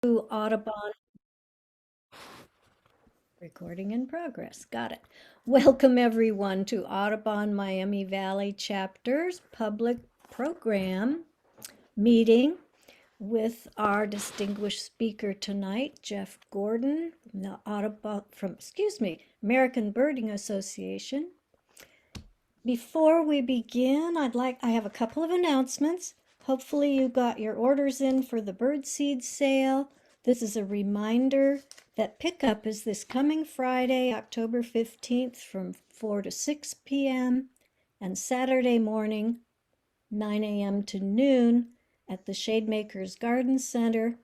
Audubon. Recording in progress. Got it. Welcome everyone to Audubon Miami Valley Chapter's public program meeting with our distinguished speaker tonight, Jeff Gordon from the American Birding Association. Before we begin, I have a couple of announcements. Hopefully you got your orders in for the birdseed sale. This is a reminder that pickup is this coming Friday, October 15th from 4 to 6 p.m. and Saturday morning, 9 a.m. to noon at the Shademakers Garden Center,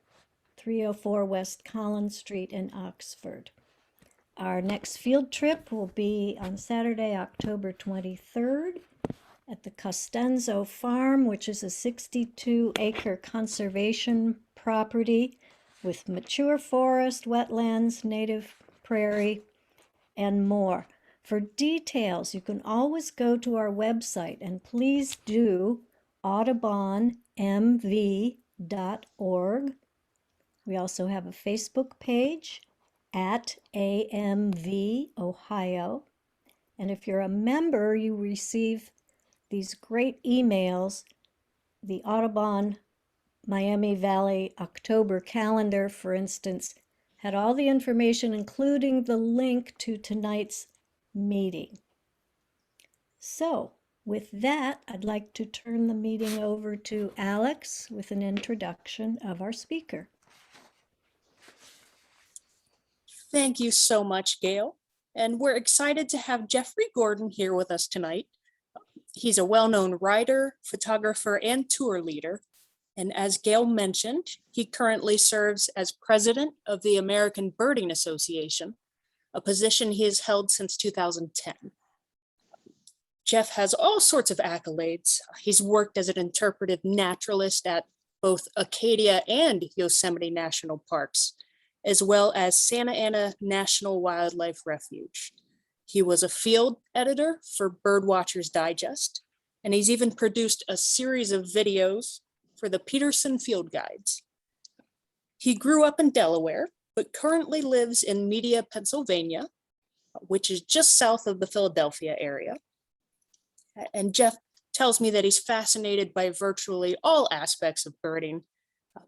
304 West Collins Street in Oxford. Our next field trip will be on Saturday, October 23rd at the Costanzo Farm, which is a 62-acre conservation property with mature forest, wetlands, native prairie, and more. For details, you can always go to our website, and please do audubonmv.org. We also have a Facebook page at AMV Ohio. And if you're a member, you receive these great emails. The Audubon Miami Valley October calendar, for instance, had all the information, including the link to tonight's meeting. So with that, I'd like to turn the meeting over to Alex with an introduction of our speaker. Thank you so much, Gail. And we're excited to have Jeffrey Gordon here with us tonight. He's a well-known writer, photographer, and tour leader. And as Gail mentioned, he currently serves as president of the American Birding Association, a position he has held since 2010. Jeff has all sorts of accolades. He's worked as an interpretive naturalist at both Acadia and Yosemite National Parks, as well as Santa Ana National Wildlife Refuge. He was a field editor for Birdwatchers Digest, and he's even produced a series of videos for the Peterson Field Guides. He grew up in Delaware, but currently lives in Media, Pennsylvania, which is just south of the Philadelphia area. And Jeff tells me that he's fascinated by virtually all aspects of birding,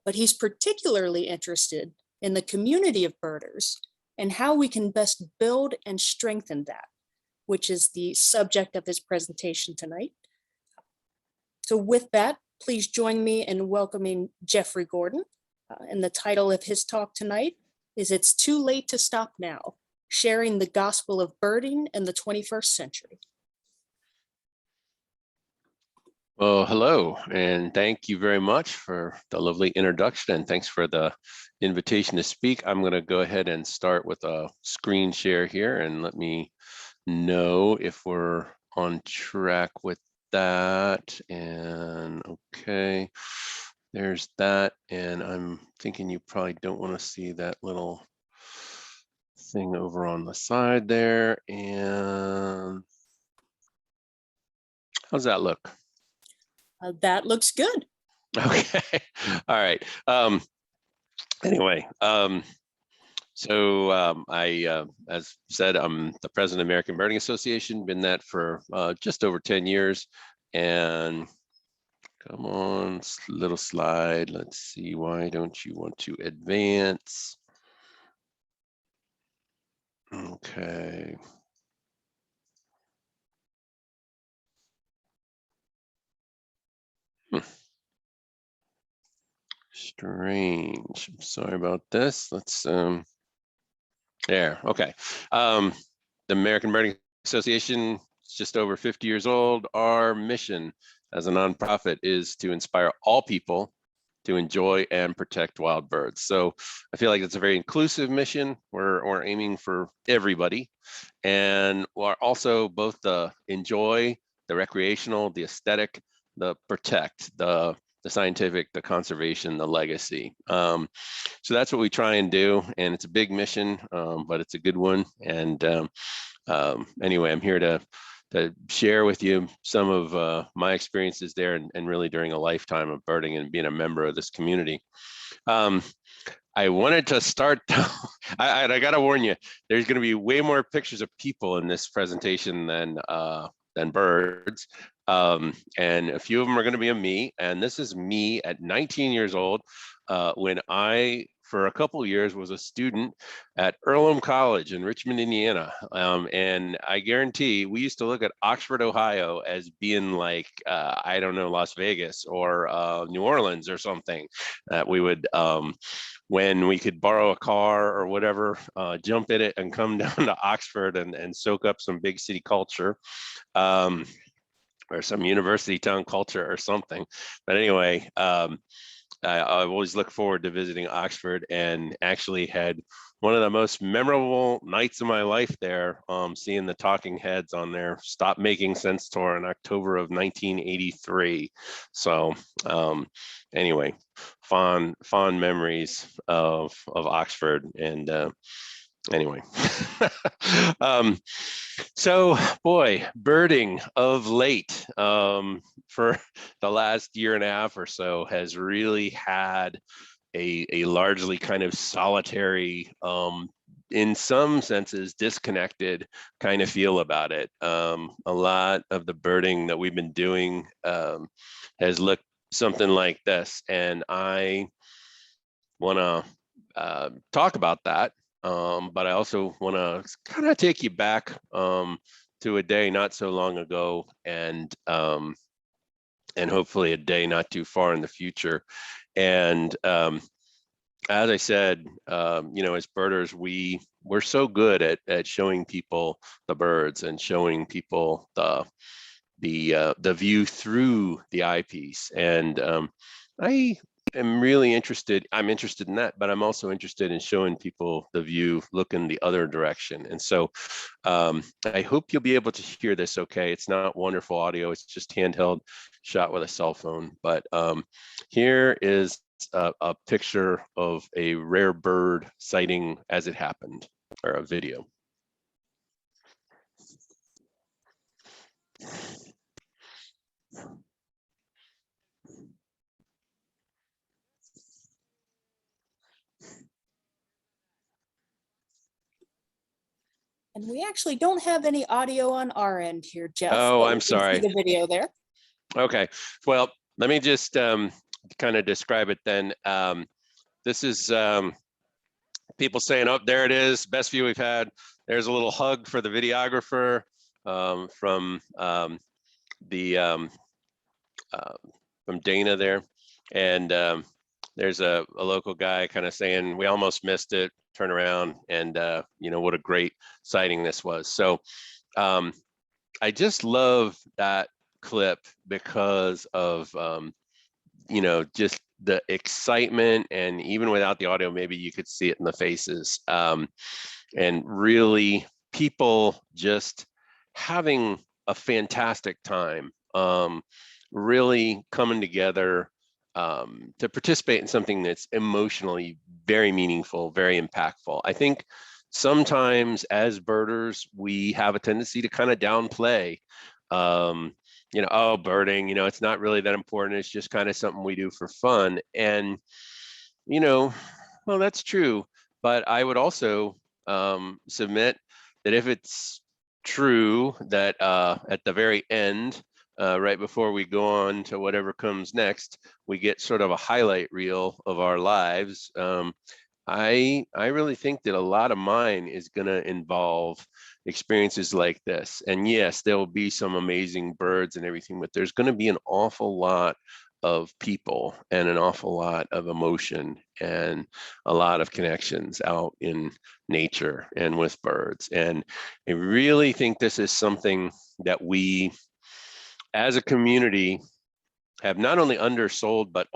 but he's particularly interested in the community of birders and how we can best build and strengthen that, which is the subject of his presentation tonight. So with that, please join me in welcoming Jeffrey Gordon. And the title of his talk tonight is "It's Too Late to Stop Now, Sharing the Gospel of Birding in the 21st Century." Well, hello, and thank you very much for the lovely introduction, and thanks for the invitation to speak. I'm going to go ahead and start with a screen share here, and let me know if we're on track with that. And okay, there's that, and I'm thinking you probably don't want to see that little thing over on the side there. And how's that look? That looks good. Okay. All right. Anyway, as said, I'm the president of the American Birding Association, been that for just over 10 years. And come on, little slide. Let's see, why don't you want to advance? Okay. Strange. Sorry about this. Let's there. Okay. The American Birding Association is just over 50 years old. Our mission as a nonprofit is to inspire all people to enjoy and protect wild birds. So I feel like it's a very inclusive mission. We're aiming for everybody, and we're also both the enjoy, the recreational, the aesthetic, the protect, the scientific, the conservation, the legacy. So that's what we try and do, and it's a big mission, but it's a good one. And anyway, I'm here to share with you some of my experiences there, and really during a lifetime of birding and being a member of this community. I wanted to start, I gotta warn you, there's gonna be way more pictures of people in this presentation than birds. And a few of them are gonna be of me, and this is me at 19 years old, when I, for a couple of years, was a student at Earlham College in Richmond, Indiana. And I guarantee we used to look at Oxford, Ohio as being like, I don't know, Las Vegas or New Orleans or something. That we would, when we could borrow a car or whatever, jump in it and come down to Oxford and soak up some big city culture. Or some university town culture or something. But anyway, I always look forward to visiting Oxford, and actually had one of the most memorable nights of my life there, seeing the Talking Heads on their Stop Making Sense tour in October of 1983. So anyway, fond memories of Oxford. And anyway. So boy, birding of late, for the last year and a half or so, has really had a largely kind of solitary, in some senses disconnected kind of feel about it. A lot of the birding that we've been doing has looked something like this, and I want to talk about that. But I also want to kind of take you back to a day not so long ago, and hopefully a day not too far in the future. And as I said, as birders, we're so good at showing people the birds and showing people the view through the eyepiece. And I am really interested. I'm interested in that, but I'm also interested in showing people the view looking the other direction. And so I hope you'll be able to hear this okay. It's not wonderful audio. It's just handheld shot with a cell phone. But here is a picture of a rare bird sighting as it happened, or a video. And we actually don't have any audio on our end here, Jeff. Oh, but I'm we can see sorry. the video there. Okay, well, let me just kind of describe it then. This is people saying, oh, there it is, best view we've had. There's a little hug for the videographer from Dana there. And there's a local guy kind of saying, we almost missed it, turn around, and what a great sighting this was. So I just love that clip because of just the excitement, and even without the audio, maybe you could see it in the faces, and really people just having a fantastic time, really coming together to participate in something that's emotionally very meaningful, very impactful. I think sometimes as birders, we have a tendency to kind of downplay, oh, birding, it's not really that important. It's just kind of something we do for fun. And, well, that's true. But I would also submit that if it's true that at the very end, right before we go on to whatever comes next, we get sort of a highlight reel of our lives. I really think that a lot of mine is going to involve experiences like this. And yes, there will be some amazing birds and everything, but there's going to be an awful lot of people and an awful lot of emotion and a lot of connections out in nature and with birds. And I really think this is something that we, as a community, have not only undersold, but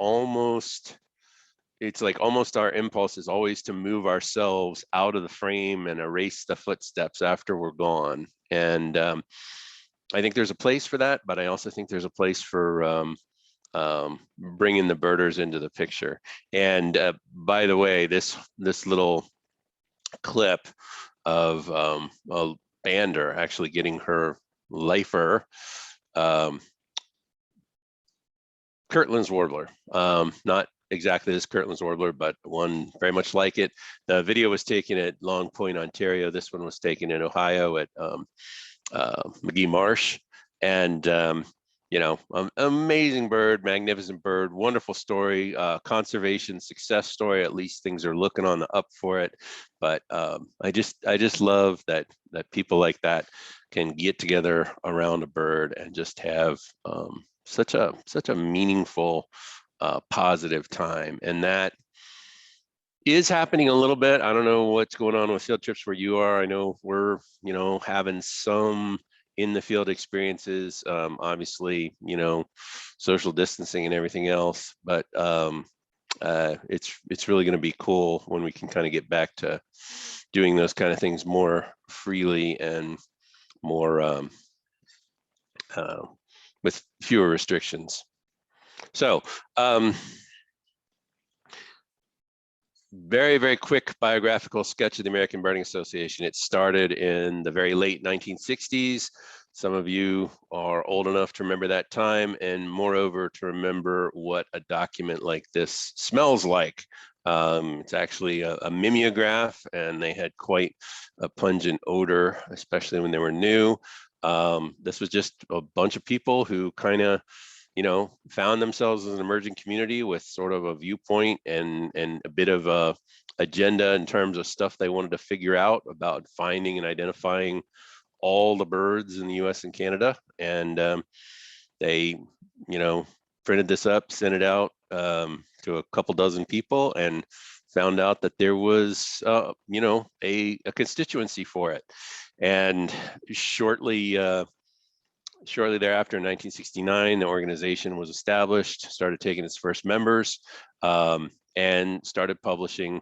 it's like almost our impulse is always to move ourselves out of the frame and erase the footsteps after we're gone. And I think there's a place for that, but I also think there's a place for bringing the birders into the picture. And by the way, this little clip of a bander actually getting her lifer, Kirtland's warbler, not exactly this Kirtland's warbler, but one very much like it. The video was taken at Long Point, Ontario. This one was taken in Ohio at McGee Marsh. And, amazing bird, magnificent bird, wonderful story, conservation success story. At least things are looking on the up for it. But I just love that people like that can get together around a bird and just have such a meaningful, positive time. And that is happening a little bit. I don't know what's going on with field trips where you are. I know we're, having some in the field experiences, obviously, social distancing and everything else, but it's really going to be cool when we can kind of get back to doing those kind of things more freely and more with fewer restrictions. So, very, very quick biographical sketch of the American Birding Association. It started in the very late 1960s. Some of you are old enough to remember that time, and moreover, to remember what a document like this smells like. It's actually a mimeograph, and they had quite a pungent odor, especially when they were new. This was just a bunch of people who kind of found themselves as an emerging community with sort of a viewpoint and a bit of a agenda in terms of stuff they wanted to figure out about finding and identifying all the birds in the US and Canada. And they, printed this up, sent it out to a couple dozen people, and found out that there was, a constituency for it. And shortly thereafter, in 1969, the organization was established, started taking its first members, and started publishing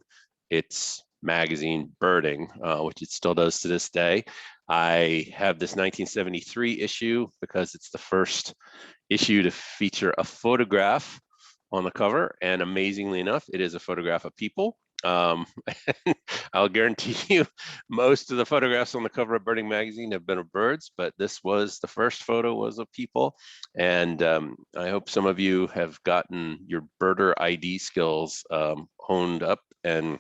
its magazine, Birding, which it still does to this day. I have this 1973 issue because it's the first issue to feature a photograph on the cover, and amazingly enough, it is a photograph of people. I'll guarantee you most of the photographs on the cover of Birding magazine have been of birds, but this was the first photo was of people. And I hope some of you have gotten your birder ID skills honed up and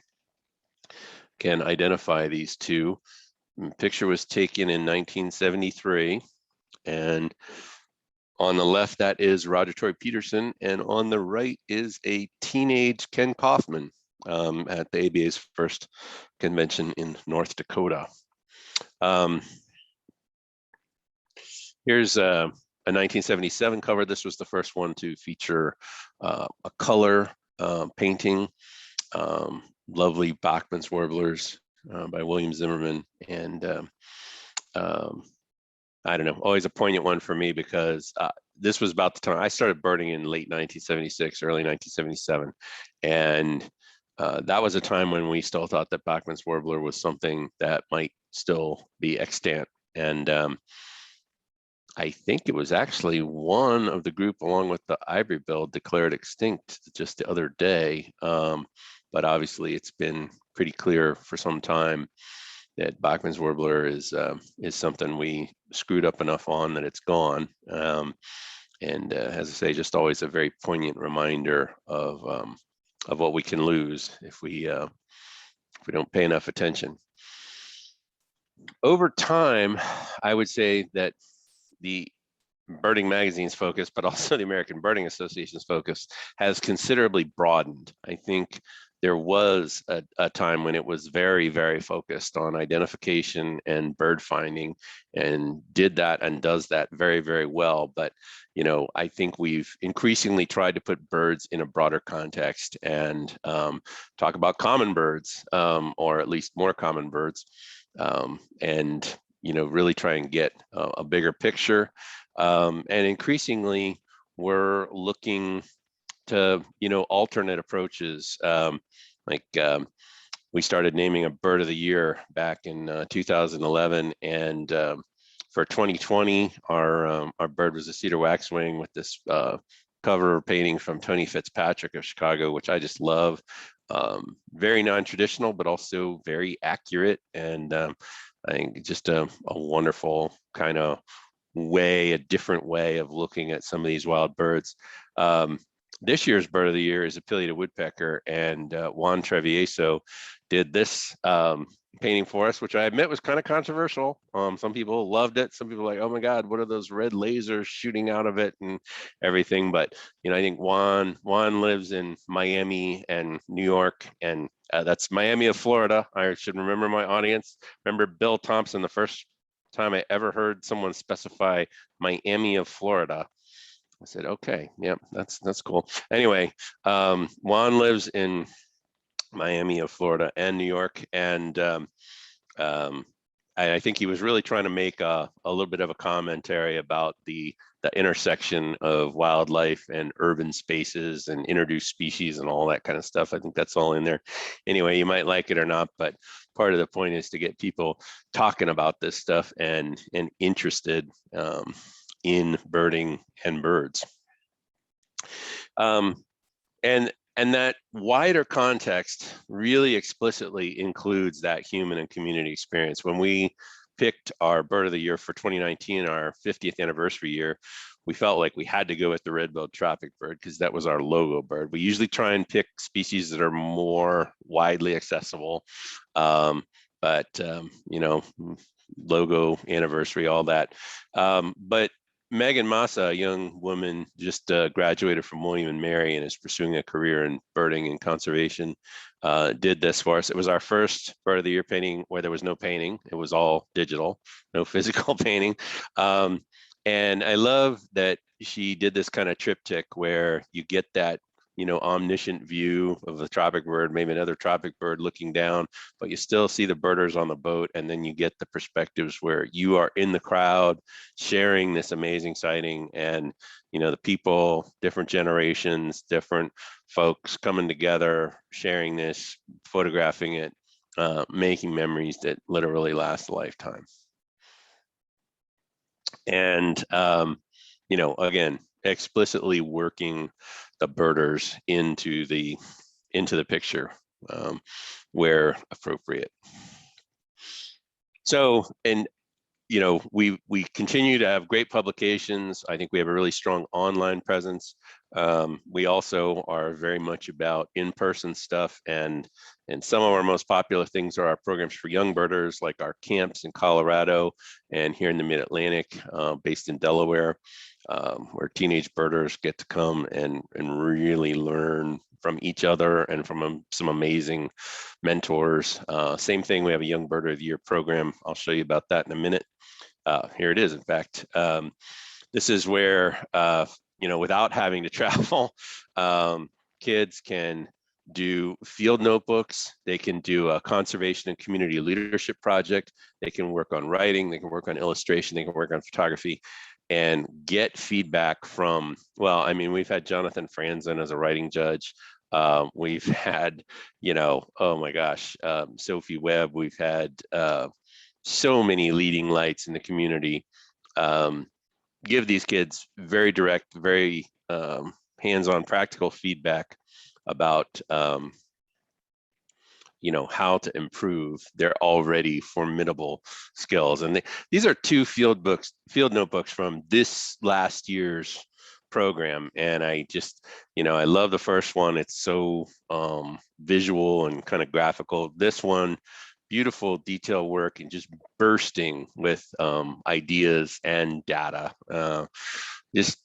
can identify these two. The picture was taken in 1973, and on the left, that is Roger Troy Peterson, and on the right is a teenage Ken Kaufman at the ABA's first convention in North Dakota. Here's a 1977 cover. This was the first one to feature a color painting, lovely Bachman's Warblers by William Zimmerman. And I don't know, always a poignant one for me because this was about the time I started birding in late 1976, early 1977. And that was a time when we still thought that Bachman's Warbler was something that might still be extant. And I think it was actually one of the group, along with the ivory bill, declared extinct just the other day. But obviously it's been pretty clear for some time that Bachman's Warbler is something we screwed up enough on that it's gone. And as I say, just always a very poignant reminder of what we can lose if we don't pay enough attention. Over time, I would say that the Birding magazine's focus, but also the American Birding Association's focus, has considerably broadened. I think there was a time when it was very, very focused on identification and bird finding, and did that and does that very, very well. But, I think we've increasingly tried to put birds in a broader context and talk about common birds, or at least more common birds, and really try and get a bigger picture. And increasingly, we're looking to alternate approaches. We started naming a bird of the year back in 2011, and for 2020, our bird was a cedar waxwing with this cover painting from Tony Fitzpatrick of Chicago, which I just love. Very non-traditional, but also very accurate, and I think just a wonderful kind of way, a different way of looking at some of these wild birds. This year's bird of the year is a pileated woodpecker, and Juan Trevieso did this painting for us, which I admit was kind of controversial. Some people loved it. Some people were like, oh my God, what are those red lasers shooting out of it and everything? But, you know, I think Juan lives in Miami and New York, and that's Miami of Florida. I should remember my audience. Remember Bill Thompson, the first time I ever heard someone specify Miami of Florida. I said, okay, yeah, that's cool. Anyway, Juan lives in Miami of Florida and New York, and I think he was really trying to make a little bit of a commentary about the intersection of wildlife and urban spaces and introduced species and all that kind of stuff. I think that's all in there. Anyway, you might like it or not, but part of the point is to get people talking about this stuff and interested in birding and birds. And that wider context really explicitly includes that human and community experience. When we picked our bird of the year for 2019, our 50th anniversary year, we felt like we had to go with the red-billed tropic bird because that was our logo bird. We usually try and pick species that are more widely accessible, you know, logo, anniversary, all that. But Megan Massa, a young woman, just graduated from William and Mary and is pursuing a career in birding and conservation, did this for us. It was our first bird of the year painting where there was no painting. It was all digital, no physical painting. And I love that she did this kind of triptych where you get that, you know, omniscient view of the tropic bird, maybe another tropic bird looking down, but you still see the birders on the boat. And then you get the perspectives where you are in the crowd sharing this amazing sighting, and, you know, the people, different generations, different folks coming together, sharing this, photographing it, making memories that literally last a lifetime. And, you know, again, explicitly working the birders into the picture where appropriate. So, and you know, we continue to have great publications. I think we have a really strong online presence. We also are very much about in-person stuff, and some of our most popular things are our programs for young birders, like our camps in Colorado and here in the Mid-Atlantic, based in Delaware, where teenage birders get to come and really learn from each other and from some amazing mentors. Same thing, we have a Young Birder of the Year program. I'll show you about that in a minute. Here it is, in fact. This is where, you know, without having to travel, kids can do field notebooks, they can do a conservation and community leadership project, they can work on writing, they can work on illustration, they can work on photography, and get feedback from, well, I mean, we've had Jonathan Franzen as a writing judge. We've had, you know, oh my gosh, Sophie Webb, we've had so many leading lights in the community give these kids very direct, very hands-on practical feedback about you know, how to improve their already formidable skills. And these are two field notebooks from this last year's program. And I just, you know, I love the first one. It's so visual and kind of graphical. This one, beautiful detail work and just bursting with ideas and data. Just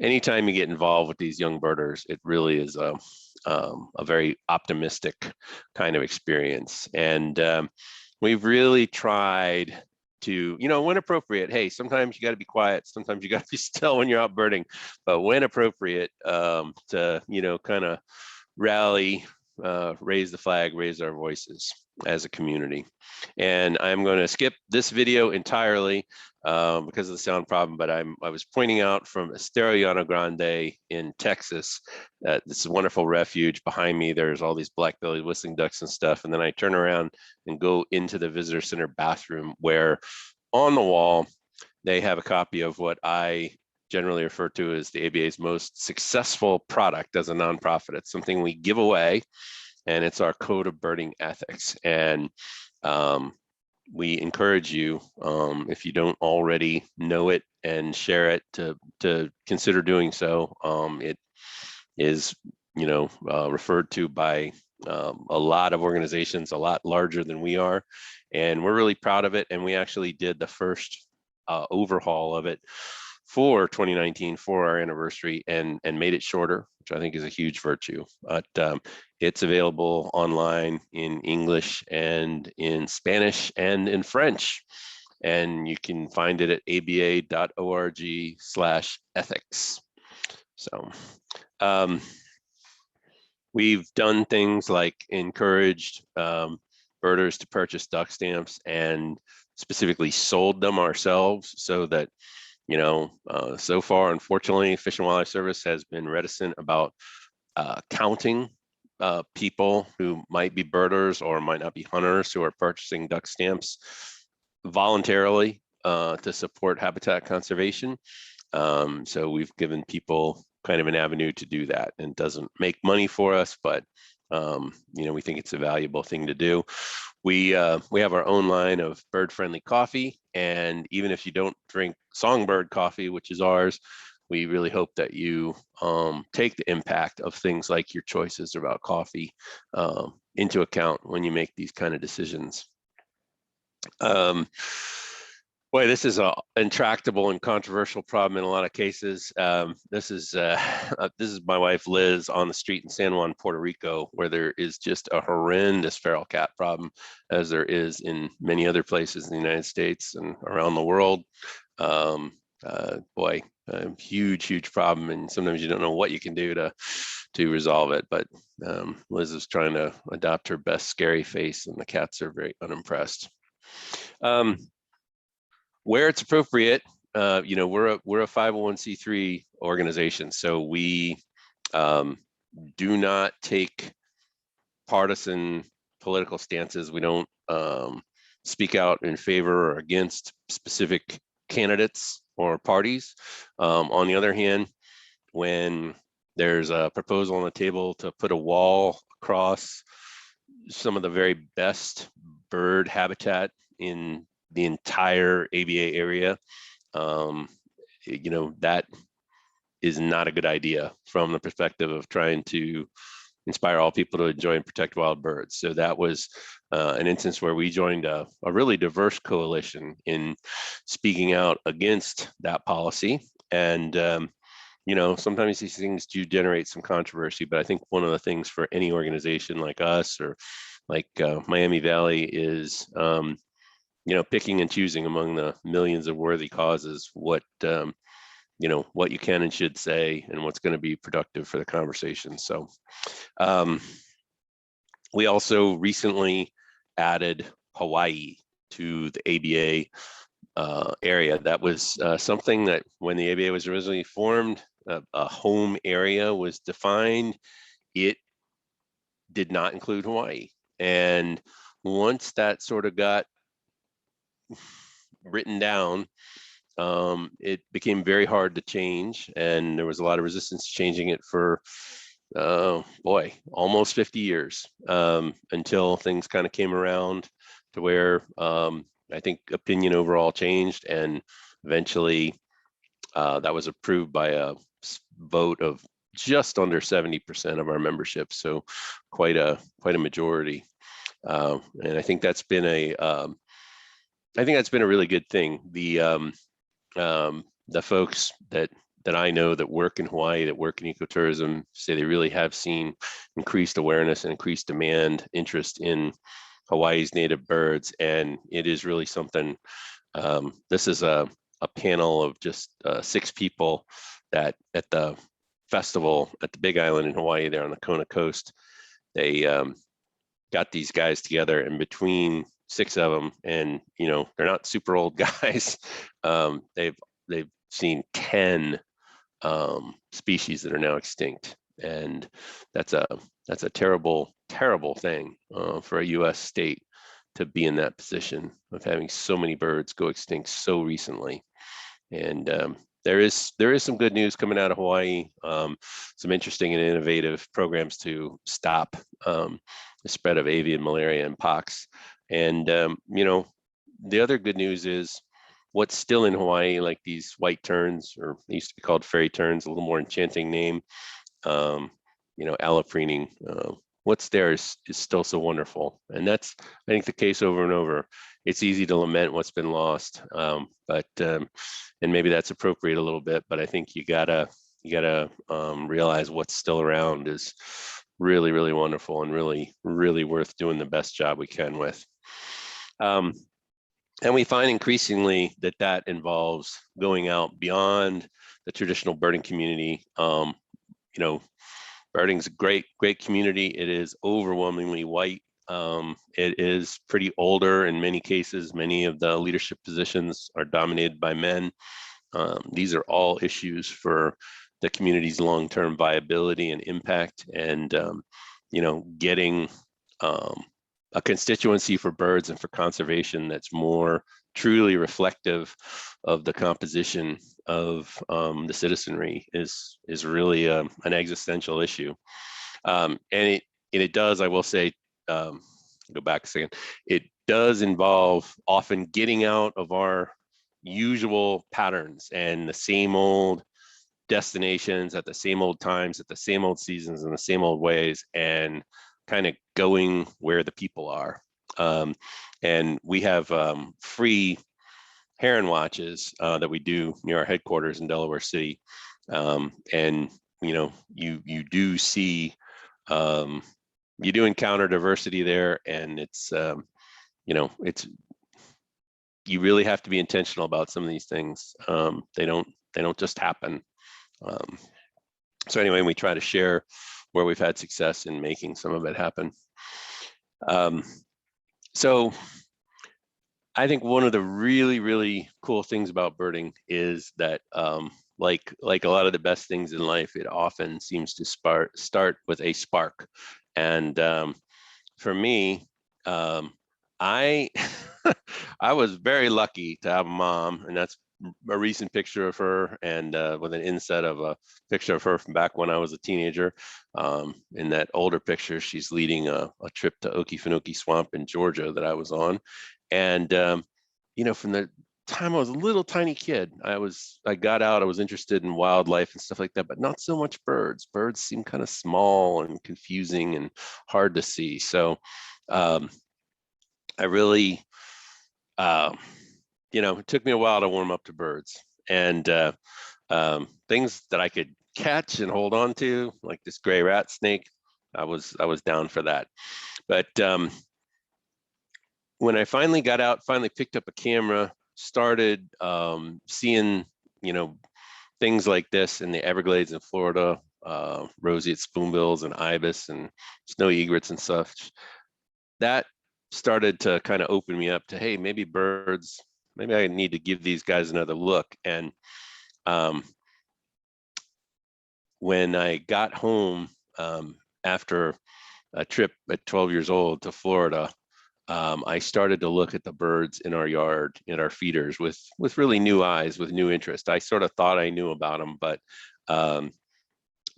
anytime you get involved with these young birders, it really is a very optimistic kind of experience. And we've really tried to, you know, when appropriate, hey, sometimes you got to be quiet, sometimes you got to be still when you're out birding, but when appropriate, to, you know, kind of rally, raise the flag, raise our voices as a community. And I'm going to skip this video entirely because of the sound problem, but I was pointing out from Estero Llano Grande in Texas, this is a wonderful refuge. Behind me, there's all these black-bellied whistling ducks and stuff. And then I turn around and go into the visitor center bathroom, where on the wall, they have a copy of what I generally refer to as the ABA's most successful product as a nonprofit. It's something we give away, and it's our code of birding ethics. And we encourage you, if you don't already know it and share it, to consider doing so. is, referred to by a lot of organizations, a lot larger than we are. And we're really proud of it. And we actually did the first overhaul of it for 2019 for our anniversary and made it shorter, which I think is a huge virtue. But it's available online in English and in Spanish and in French. And you can find it at aba.org/ethics. So we've done things like encouraged birders to purchase duck stamps and specifically sold them ourselves, so that, so far, unfortunately, Fish and Wildlife Service has been reticent about counting people who might be birders or might not be hunters who are purchasing duck stamps voluntarily to support habitat conservation. So we've given people kind of an avenue to do that, and it doesn't make money for us, but we think it's a valuable thing to do. We have our own line of bird-friendly coffee, and even if you don't drink Songbird coffee, which is ours, we really hope that you take the impact of things like your choices about coffee into account when you make these kind of decisions. Boy, this is an intractable and controversial problem in a lot of cases. This is my wife Liz on the street in San Juan, Puerto Rico, where there is just a horrendous feral cat problem, as there is in many other places in the United States and around the world. Boy, a huge problem, and sometimes you don't know what you can do to resolve it. But Liz is trying to adopt her best scary face, and the cats are very unimpressed. Where it's appropriate, we're a 501c3 organization, so we do not take partisan political stances. We don't speak out in favor or against specific candidates or parties. On the other hand, when there's a proposal on the table to put a wall across some of the very best bird habitat in the entire ABA area, that is not a good idea from the perspective of trying to inspire all people to enjoy and protect wild birds. So that was an instance where we joined a really diverse coalition in speaking out against that policy. And sometimes these things do generate some controversy, but I think one of the things for any organization like us or like Miami Valley is picking and choosing among the millions of worthy causes what you can and should say and what's going to be productive for the conversation. So we also recently added Hawaii to the ABA area. That was something that when the ABA was originally formed, a home area was defined. It did not include Hawaii. And once that sort of got written down, it became very hard to change, and there was a lot of resistance to changing it for almost 50 years, until things kind of came around to where I think opinion overall changed, and eventually that was approved by a vote of just under 70% of our membership, so quite a majority. And I think that's been a really good thing. The folks that I know that work in Hawaii, that work in ecotourism, say they really have seen increased awareness and increased demand, interest in Hawaii's native birds, and it is really something. This is a panel of just 6 people that at the festival at the Big Island in Hawaii, there on the Kona coast, they got these guys together, and between 6 of them, and they're not super old guys, they've seen 10 species that are now extinct, and that's a terrible thing for a U.S. state to be in that position of having so many birds go extinct so recently. And there is some good news coming out of Hawaii, some interesting and innovative programs to stop the spread of avian malaria and pox. And the other good news is what's still in Hawaii, like these white terns, or they used to be called fairy terns, a little more enchanting name. allopreening. What's there is still so wonderful. And that's, I think, the case over and over. It's easy to lament what's been lost, and maybe that's appropriate a little bit, but I think you gotta realize what's still around is really, really wonderful and really, really worth doing the best job we can with. And we find increasingly that involves going out beyond the traditional birding community. Birding's a great community. It is overwhelmingly white. It is pretty older in many cases. Many of the leadership positions are dominated by men. These are all issues for the community's long-term viability and impact, and getting a constituency for birds and for conservation that's more truly reflective of the composition of the citizenry is really an existential issue. And it does, I will say, go back a second, it does involve often getting out of our usual patterns and the same old destinations at the same old times, at the same old seasons, in the same old ways, and kind of going where the people are. And we have free heron watches that we do near our headquarters in Delaware City. And you do see, you do encounter diversity there, and it's you really have to be intentional about some of these things. They don't just happen. So anyway, we try to share where we've had success in making some of it happen. So I think one of the really, really cool things about birding is that, like a lot of the best things in life, it often seems to start with a spark. And for me, I I was very lucky to have a mom, and that's a recent picture of her, and with an inset of a picture of her from back when I was a teenager. In that older picture, she's leading a trip to Okefenokee Swamp in Georgia that I was on. And from the time I was a little tiny kid, I got out, I was interested in wildlife and stuff like that, but not so much birds. Birds seem kind of small and confusing and hard to see. So I really, it took me a while to warm up to birds, and things that I could catch and hold on to, like this gray rat snake, I was down for that. But when I finally got out, finally picked up a camera, started seeing, things like this in the Everglades in Florida, roseate spoonbills and ibis and snowy egrets and such, that started to kind of open me up to, hey, maybe birds, maybe I need to give these guys another look. And when I got home after a trip at 12 years old to Florida, I started to look at the birds in our yard, in our feeders, with really new eyes, with new interest. I sort of thought I knew about them, but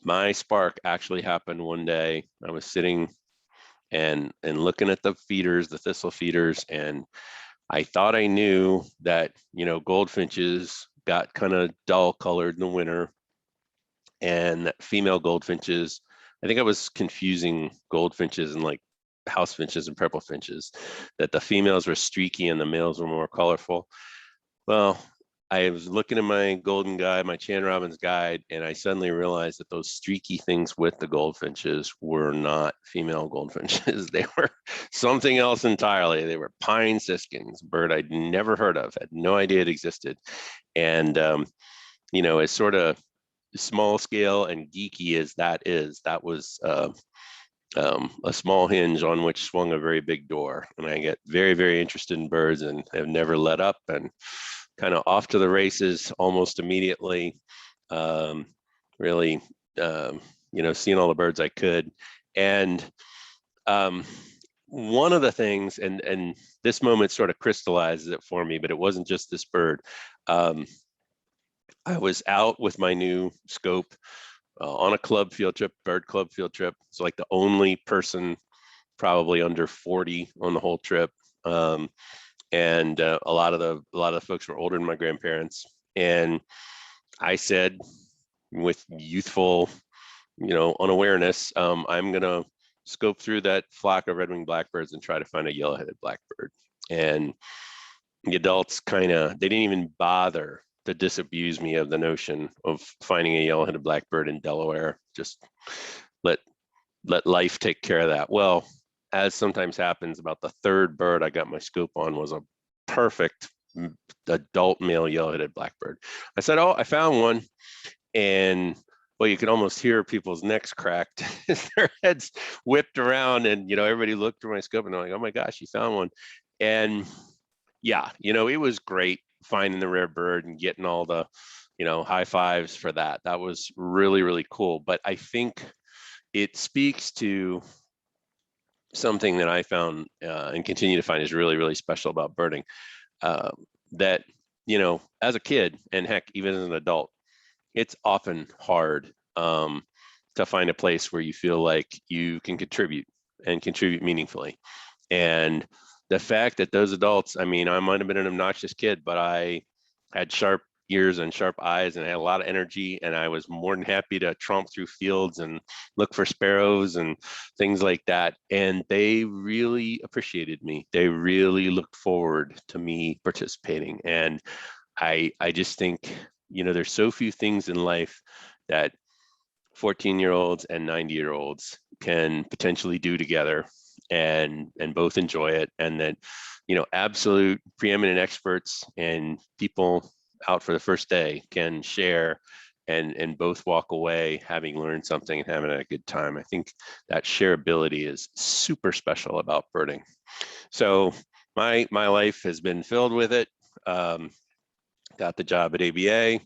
my spark actually happened one day. I was sitting and looking at the feeders, the thistle feeders, and I thought I knew that, goldfinches got kind of dull colored in the winter, and that female goldfinches, I think I was confusing goldfinches and like house finches and purple finches, that the females were streaky and the males were more colorful. Well, I was looking at my golden guide, my Chan Robbins guide, and I suddenly realized that those streaky things with the goldfinches were not female goldfinches. They were something else entirely. They were pine siskins, a bird I'd never heard of, had no idea it existed. And, as sort of small scale and geeky as that was a small hinge on which swung a very big door. And I get very, very interested in birds and have never let up, and kind of off to the races almost immediately. Really, seeing all the birds I could. And one of the things, and this moment sort of crystallizes it for me, but it wasn't just this bird. I was out with my new scope on a club field trip, bird club field trip. It's like the only person probably under 40 on the whole trip. And a lot of the folks were older than my grandparents. And I said, with youthful, unawareness, I'm gonna scope through that flock of red-winged blackbirds and try to find a yellow-headed blackbird. And the adults they didn't even bother to disabuse me of the notion of finding a yellow-headed blackbird in Delaware. Just let life take care of that. Well, as sometimes happens, about the third bird I got my scope on was a perfect adult male yellow-headed blackbird. I said, oh, I found one. And well, you could almost hear people's necks cracked as their heads whipped around, and everybody looked through my scope and they're like, oh my gosh, you found one. And yeah, it was great finding the rare bird and getting all the high fives for that. That was really, really cool. But I think it speaks to something that I found and continue to find is really, really special about birding. That as a kid, and heck, even as an adult, it's often hard to find a place where you feel like you can contribute and contribute meaningfully. And the fact that those adults, I mean, I might have been an obnoxious kid, but I had sharp ears and sharp eyes, and I had a lot of energy, and I was more than happy to tromp through fields and look for sparrows and things like that. And they really appreciated me. They really looked forward to me participating. And I just think, there's so few things in life that 14-year-olds and 90-year-olds can potentially do together and both enjoy it. And that, absolute preeminent experts and people out for the first day can share and both walk away having learned something and having a good time. I think that shareability is super special about birding. So my life has been filled with it. Got the job at ABA,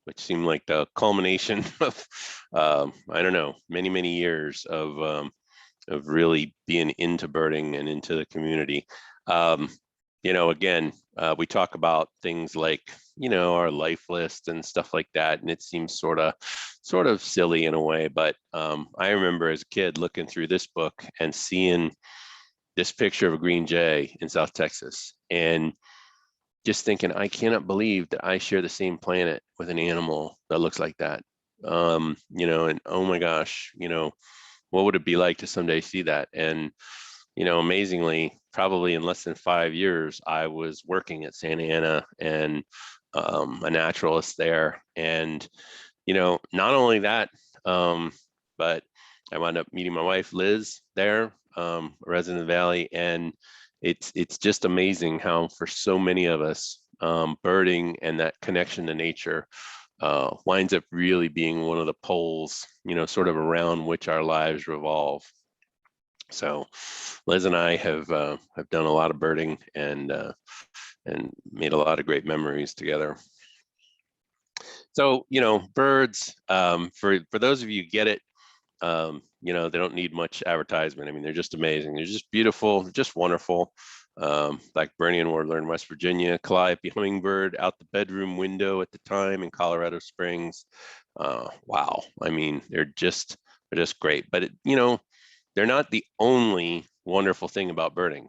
which seemed like the culmination of, I don't know, many, many years of really being into birding and into the community. Again, we talk about things like, our life list and stuff like that, and it seems sort of silly in a way. But I remember as a kid looking through this book and seeing this picture of a green jay in South Texas, and just thinking, I cannot believe that I share the same planet with an animal that looks like that. And oh my gosh, what would it be like to someday see that? And, amazingly, probably in less than 5 years, I was working at Santa Ana and a naturalist there. And, not only that, but I wound up meeting my wife, Liz, there, a resident of the Valley. And it's just amazing how for so many of us, birding and that connection to nature winds up really being one of the poles, sort of around which our lives revolve. So Liz and I have done a lot of birding and made a lot of great memories together. So, birds, for those of you who get it, they don't need much advertisement. I mean, they're just amazing. They're just beautiful, just wonderful. Blackburnian warbler in West Virginia, calliope hummingbird out the bedroom window at the time in Colorado Springs. Wow. I mean, they're just great. But they're not the only wonderful thing about birding.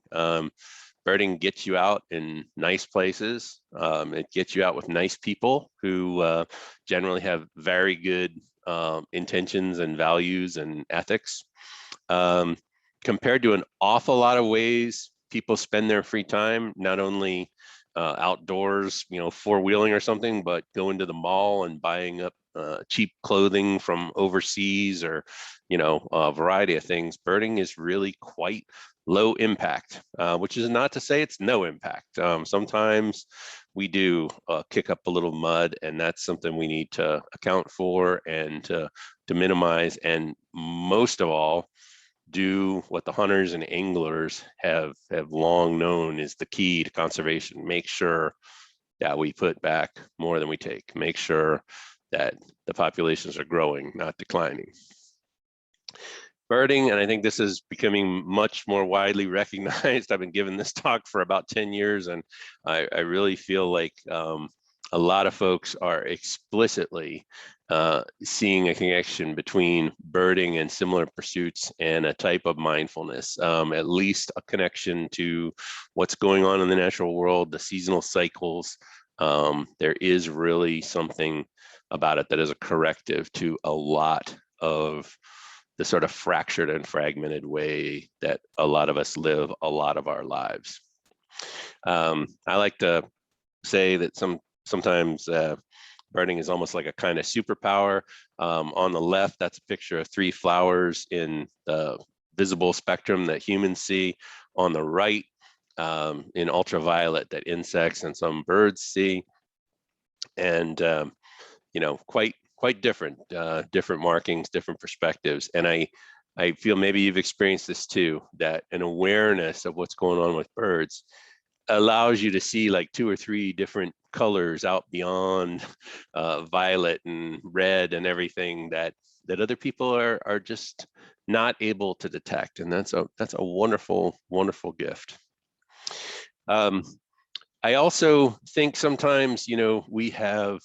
Birding gets you out in nice places. It gets you out with nice people who generally have very good intentions and values and ethics. Compared to an awful lot of ways people spend their free time, not only outdoors, four-wheeling or something, but going to the mall and buying up cheap clothing from overseas, or a variety of things. Birding is really quite low impact, which is not to say it's no impact. Sometimes we do kick up a little mud, and that's something we need to account for and to minimize, and most of all, do what the hunters and anglers have long known is the key to conservation. Make sure that we put back more than we take. Make sure that the populations are growing, not declining. Birding, and I think this is becoming much more widely recognized. I've been giving this talk for about 10 years, and I really feel like a lot of folks are explicitly seeing a connection between birding and similar pursuits and a type of mindfulness, at least a connection to what's going on in the natural world, the seasonal cycles. There is really something about it that is a corrective to a lot of the sort of fractured and fragmented way that a lot of us live a lot of our lives. I like to say that sometimes birding is almost like a kind of superpower. On the left, that's a picture of 3 flowers in the visible spectrum that humans see. On the right, in ultraviolet, that insects and some birds see. And you know, quite different, different markings, different perspectives. And I feel maybe you've experienced this too, that an awareness of what's going on with birds allows you to see like 2 or 3 different colors out beyond violet and red and everything that other people are just not able to detect. And that's a wonderful, wonderful gift. I also think sometimes, you know, we have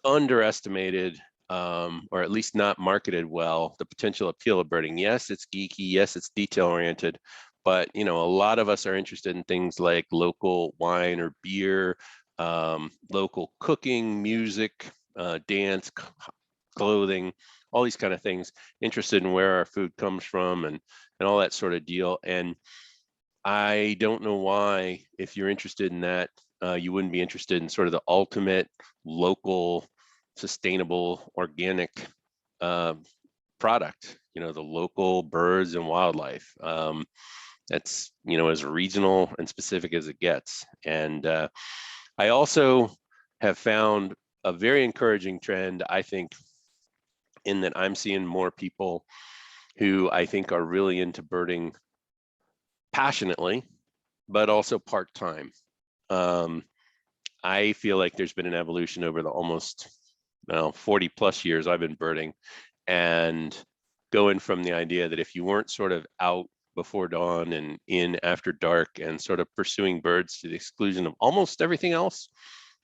underestimated or at least not marketed well the potential appeal of birding. Yes, it's geeky. Yes, it's detail oriented. But, you know, a lot of us are interested in things like local wine or beer, local cooking, music, dance, clothing, all these kind of things, interested in where our food comes from and all that sort of deal. And I don't know why, if you're interested in that, you wouldn't be interested in sort of the ultimate local, sustainable, organic product, you know, the local birds and wildlife. That's, you know, as regional and specific as it gets. And I also have found a very encouraging trend, I think, in that I'm seeing more people who I think are really into birding passionately, but also part-time. I feel like there's been an evolution over the almost 40 plus years I've been birding, and going from the idea that if you weren't sort of out before dawn and in after dark and sort of pursuing birds to the exclusion of almost everything else,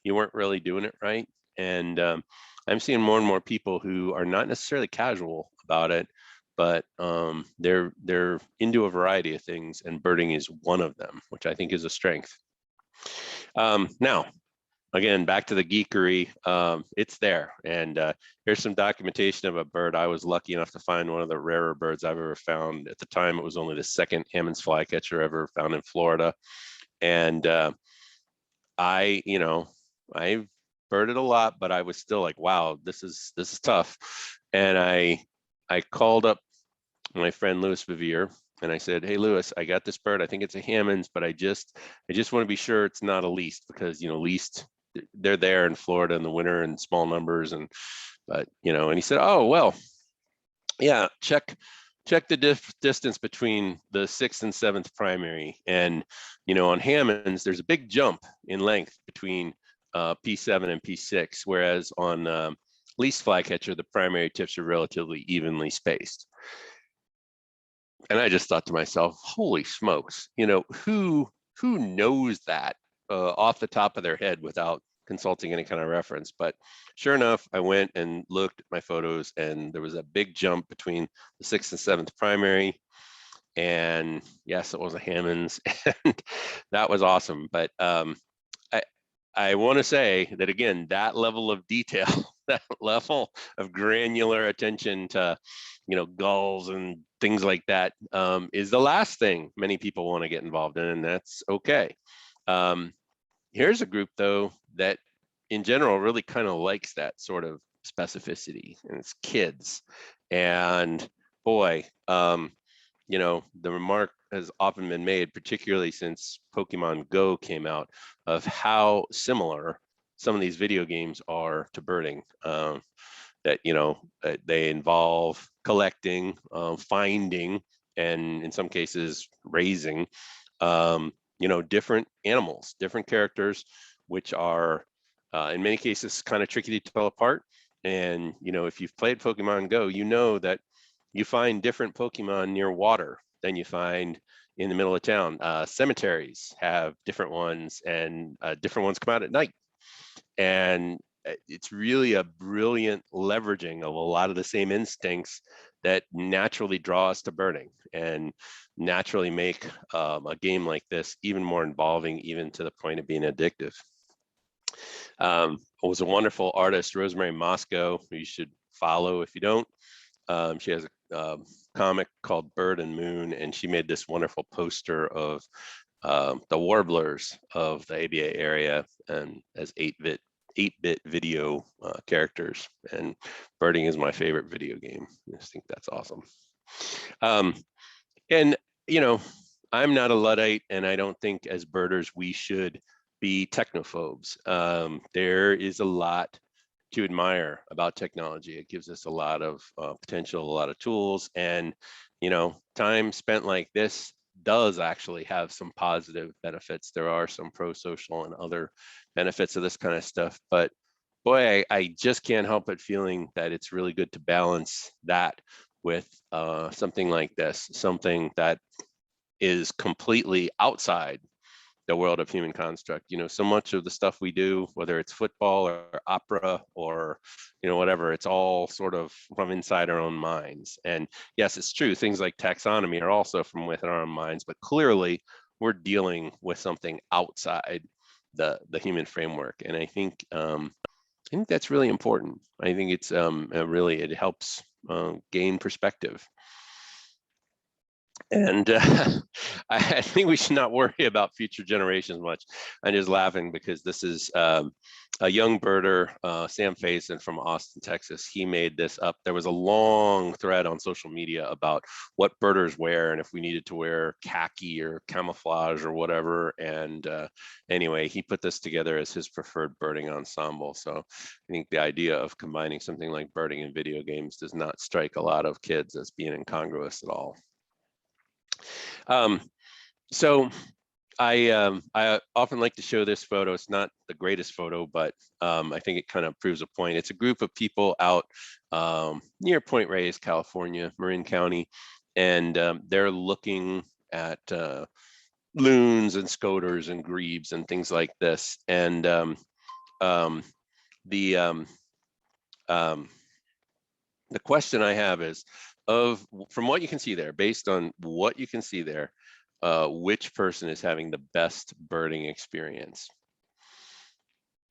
you weren't really doing it right. And I'm seeing more and more people who are not necessarily casual about it, but they're into a variety of things, and birding is one of them, which I think is a strength. Now, again, back to the geekery, it's there. And here's some documentation of a bird. I was lucky enough to find one of the rarer birds I've ever found. At the time, it was only the 2nd Hammond's flycatcher ever found in Florida. And I birded a lot, but I was still like, wow, this is tough. And I called up my friend Louis Vivier, and I said, hey, Louis, I got this bird. I think it's a Hammond's, but I just want to be sure it's not a least, because, you know, least, they're there in Florida in the winter in small numbers. But, you know, and he said, oh, well, yeah, check the distance between the 6th and 7th primary. And, you know, on Hammond's, there's a big jump in length between P7 and P6, whereas on least flycatcher, the primary tips are relatively evenly spaced. And I just thought to myself, holy smokes, you know, who knows that off the top of their head without consulting any kind of reference? But sure enough, I went and looked at my photos, and there was a big jump between the 6th and 7th primary. And yes, it was a Hammond's, and that was awesome. But I want to say that, again, that level of detail, that level of granular attention to, you know, gulls and things like that, is the last thing many people want to get involved in, and that's okay. Here's a group, though, that in general really kind of likes that sort of specificity, and it's kids. And boy, you know, the remark has often been made, particularly since Pokemon Go came out, of how similar some of these video games are to birding. That, you know, they involve collecting, finding, and in some cases raising, you know, different animals, different characters, which are in many cases kind of tricky to tell apart. And, you know, if you've played Pokemon Go, you know that you find different Pokemon near water than you find in the middle of town. Cemeteries have different ones, and different ones come out at night. And it's really a brilliant leveraging of a lot of the same instincts that naturally draw us to birding and naturally make a game like this even more involving, even to the point of being addictive. was a wonderful artist, Rosemary Moscow, who you should follow if you don't. She has a comic called Bird and Moon, and she made this wonderful poster of the warblers of the ABA area and as 8-bit video characters. And birding is my favorite video game. I just think that's awesome. And, you know, I'm not a Luddite, and I don't think as birders we should be technophobes. There is a lot to admire about technology. It gives us a lot of potential, a lot of tools, and, you know, time spent like this does actually have some positive benefits. There are some pro-social and other benefits of this kind of stuff, but boy, I just can't help but feeling that it's really good to balance that with something like this, something that is completely outside the world of human construct. You know, so much of the stuff we do, whether it's football or opera or, you know, whatever, it's all sort of from inside our own minds. And yes, it's true, things like taxonomy are also from within our own minds, but clearly we're dealing with something outside the human framework. And I think that's really important. I think it's really, it helps gain perspective. And I think we should not worry about future generations much. I'm just laughing because this is a young birder, Sam Faison from Austin, Texas. He made this up. There was a long thread on social media about what birders wear and if we needed to wear khaki or camouflage or whatever. And anyway, he put this together as his preferred birding ensemble. So I think the idea of combining something like birding and video games does not strike a lot of kids as being incongruous at all. So I often like to show this photo. It's not the greatest photo, but I think it kind of proves a point. It's a group of people out near Point Reyes, California, Marin County, and they're looking at loons and scoters and grebes and things like this. And the question I have is, from what you can see there, based on what you can see there, which person is having the best birding experience?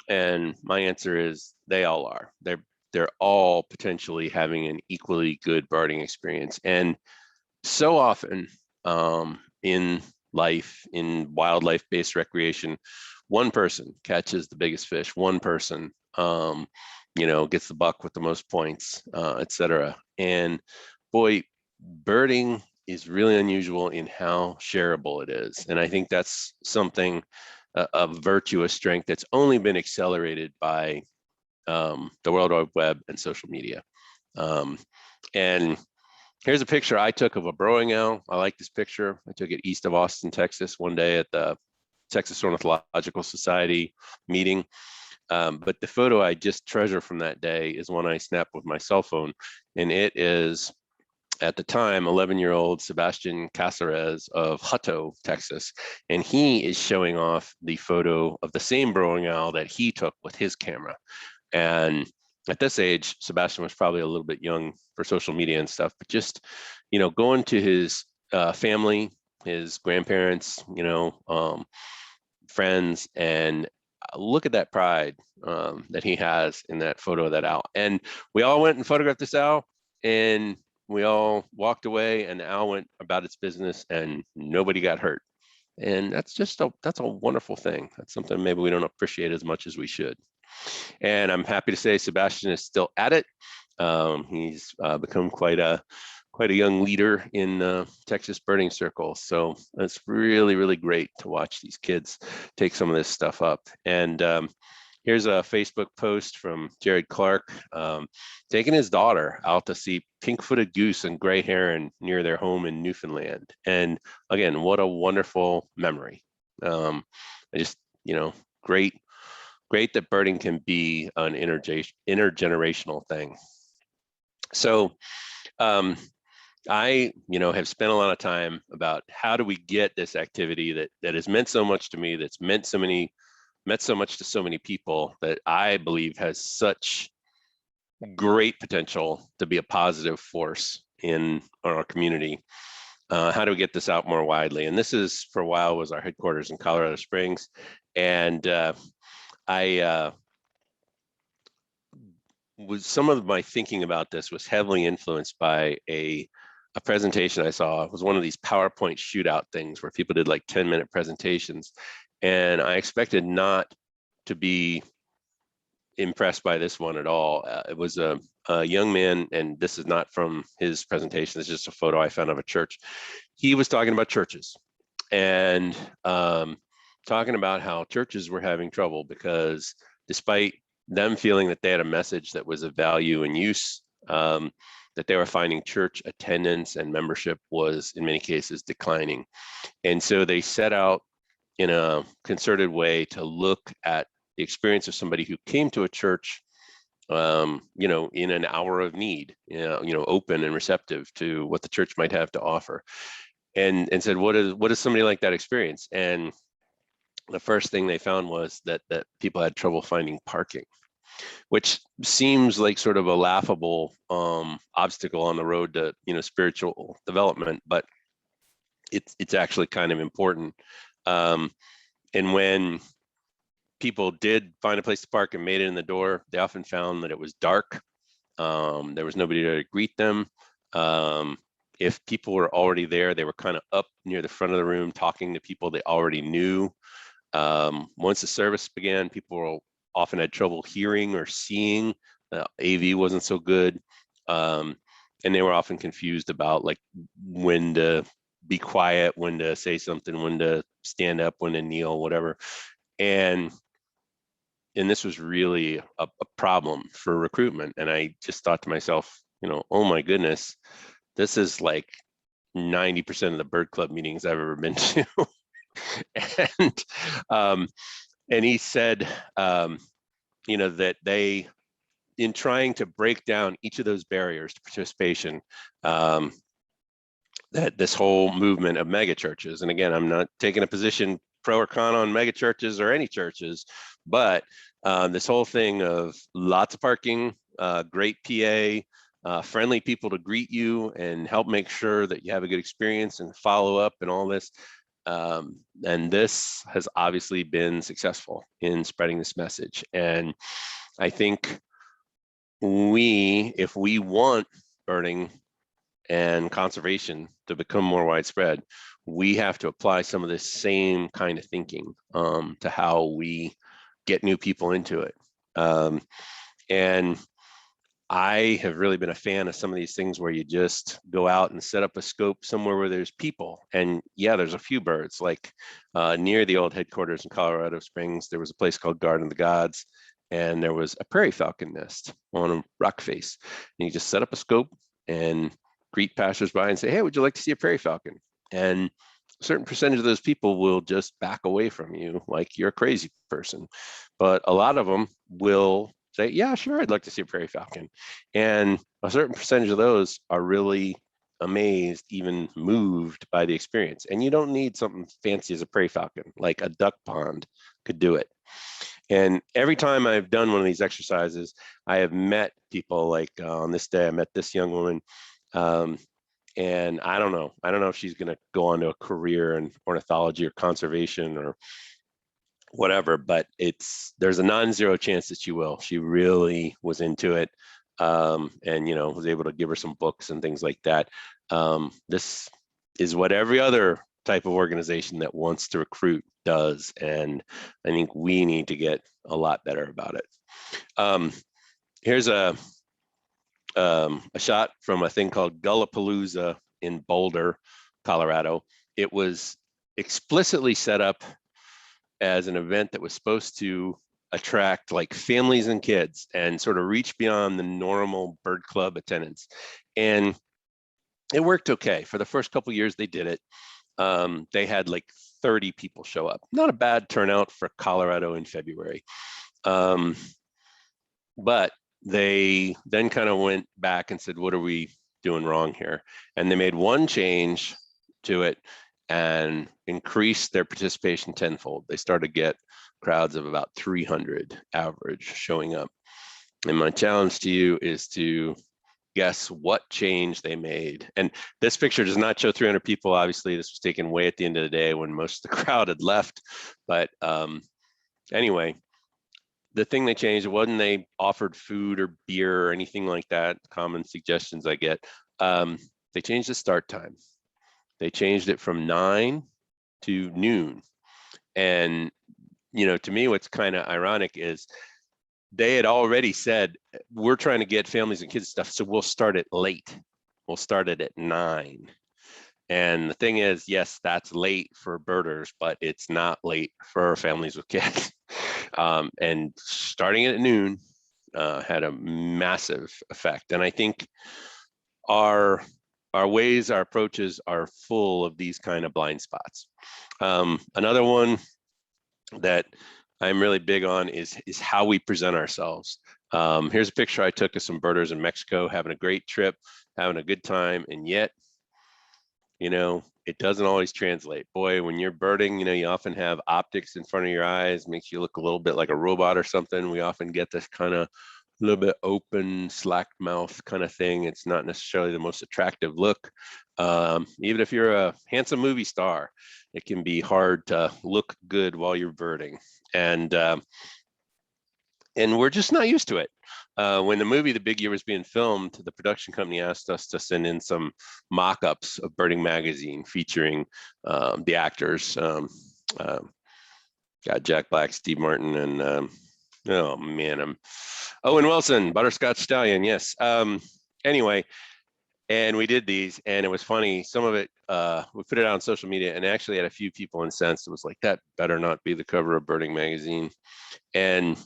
And my answer is they all are. They're all potentially having an equally good birding experience. And so often in life, in wildlife-based recreation, one person catches the biggest fish, one person you know, gets the buck with the most points, etc. And boy, birding is really unusual in how shareable it is. And I think that's something, a virtuous strength that's only been accelerated by the World Wide Web and social media. And here's a picture I took of a burrowing owl. I like this picture. I took it east of Austin, Texas, one day at the Texas Ornithological Society meeting. But the photo I just treasure from that day is one I snapped with my cell phone. And it is, at the time, 11-year-old Sebastian Caceres of Hutto, Texas. And he is showing off the photo of the same burrowing owl that he took with his camera. And at this age, Sebastian was probably a little bit young for social media and stuff, but just, you know, going to his family, his grandparents, you know, friends, and look at that pride that he has in that photo of that owl. And we all went and photographed this owl, and we all walked away, and the owl went about its business, and nobody got hurt. And that's just that's a wonderful thing. That's something maybe we don't appreciate as much as we should. And I'm happy to say Sebastian is still at it. He's become quite a young leader in Texas birding circles. So it's really, really great to watch these kids take some of this stuff up. And here's a Facebook post from Jared Clark, taking his daughter out to see pink-footed goose and gray heron near their home in Newfoundland. And again, what a wonderful memory. I just, you know, great that birding can be an intergenerational thing. So I, you know, have spent a lot of time about how do we get this activity that has meant so much to me, that's meant so much to so many people, that I believe has such great potential to be a positive force in our community. How do we get this out more widely? And this is, for a while, was our headquarters in Colorado Springs. And was some of my thinking about this was heavily influenced by a presentation I saw. It was one of these PowerPoint shootout things where people did like 10-minute presentations. And I expected not to be impressed by this one at all. It was a young man, and this is not from his presentation. It's just a photo I found of a church. He was talking about churches and talking about how churches were having trouble because despite them feeling that they had a message that was of value and use, that they were finding church attendance and membership was in many cases declining. And so they set out in a concerted way to look at the experience of somebody who came to a church, in an hour of need, open and receptive to what the church might have to offer, and said, what is somebody like that experience? And the first thing they found was that people had trouble finding parking, which seems like sort of a laughable obstacle on the road to spiritual development, but it's actually kind of important. And when people did find a place to park and made it in the door, they often found that it was dark. There was nobody there to greet them. If people were already there, they were kind of up near the front of the room talking to people they already knew. Once the service began, people often had trouble hearing or seeing. AV wasn't so good. And they were often confused about like when to be quiet, when to say something, when to stand up, when to kneel, whatever. And this was really a problem for recruitment. And I just thought to myself, oh my goodness, this is like 90% of the bird club meetings I've ever been to. And he said, that they, in trying to break down each of those barriers to participation, that this whole movement of mega churches, and again, I'm not taking a position pro or con on mega churches or any churches, but this whole thing of lots of parking, great PA, friendly people to greet you and help make sure that you have a good experience and follow up and all this. And this has obviously been successful in spreading this message. And I think if we want birding and conservation to become more widespread, we have to apply some of this same kind of thinking to how we get new people into it. And I have really been a fan of some of these things where you just go out and set up a scope somewhere where there's people. And yeah, there's a few birds, like near the old headquarters in Colorado Springs, there was a place called Garden of the Gods, and there was a prairie falcon nest on a rock face. And you just set up a scope and greet passersby and say, hey, would you like to see a prairie falcon? And a certain percentage of those people will just back away from you like you're a crazy person. But a lot of them will say, yeah, sure, I'd like to see a prairie falcon. And a certain percentage of those are really amazed, even moved by the experience. And you don't need something fancy as a prairie falcon, like a duck pond could do it. And every time I've done one of these exercises, I have met people like on this day, I met this young woman. And I don't know if she's going to go on to a career in ornithology or conservation or whatever, but there's a non-zero chance that she will. She really was into it, and was able to give her some books and things like that. This is what every other type of organization that wants to recruit does, and I think we need to get a lot better about it. Here's a shot from a thing called Gullapalooza in Boulder, Colorado. It was explicitly set up as an event that was supposed to attract like families and kids and sort of reach beyond the normal bird club attendance. And it worked okay. For the first couple of years they did it. They had like 30 people show up. Not a bad turnout for Colorado in February. But they then kind of went back and said, what are we doing wrong here? And they made one change to it and increased their participation tenfold. They started to get crowds of about 300 average showing up. And my challenge to you is to guess what change they made. And this picture does not show 300 people. Obviously, this was taken way at the end of the day when most of the crowd had left. But anyway, the thing they changed wasn't they offered food or beer or anything like that. Common suggestions I get. They changed the start time. They changed it from 9 to noon. And, to me, what's kind of ironic is they had already said, we're trying to get families and kids stuff, so we'll start it late. We'll start it at 9. And the thing is, yes, that's late for birders, but it's not late for families with kids. And starting it at noon had a massive effect. And I think our ways, our approaches are full of these kind of blind spots. Another one that I'm really big on is how we present ourselves. Here's a picture I took of some birders in Mexico having a great trip, having a good time, and yet, it doesn't always translate. Boy, when you're birding, you often have optics in front of your eyes, makes you look a little bit like a robot or something. We often get this kind of little bit open, slack mouth kind of thing. It's not necessarily the most attractive look. Even if you're a handsome movie star, it can be hard to look good while you're birding. And we're just not used to it. When the movie The Big Year was being filmed, the production company asked us to send in some mock-ups of Birding Magazine featuring the actors. Got Jack Black, Steve Martin, and oh man, Owen Wilson, Butterscotch Stallion, yes. Anyway, and we did these, and it was funny. Some of it, we put it out on social media, and actually had a few people incensed. It was like, that better not be the cover of Birding Magazine. And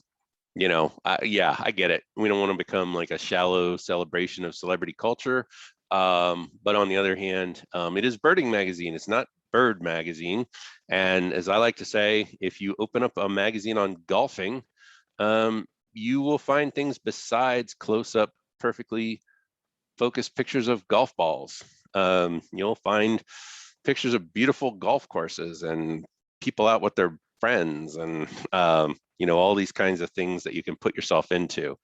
yeah, I get it. We don't want to become like a shallow celebration of celebrity culture. But on the other hand, it is Birding Magazine. It's not Bird Magazine. And as I like to say, if you open up a magazine on golfing, you will find things besides close-up, perfectly focused pictures of golf balls. You'll find pictures of beautiful golf courses and people out with their friends, and all these kinds of things that you can put yourself into.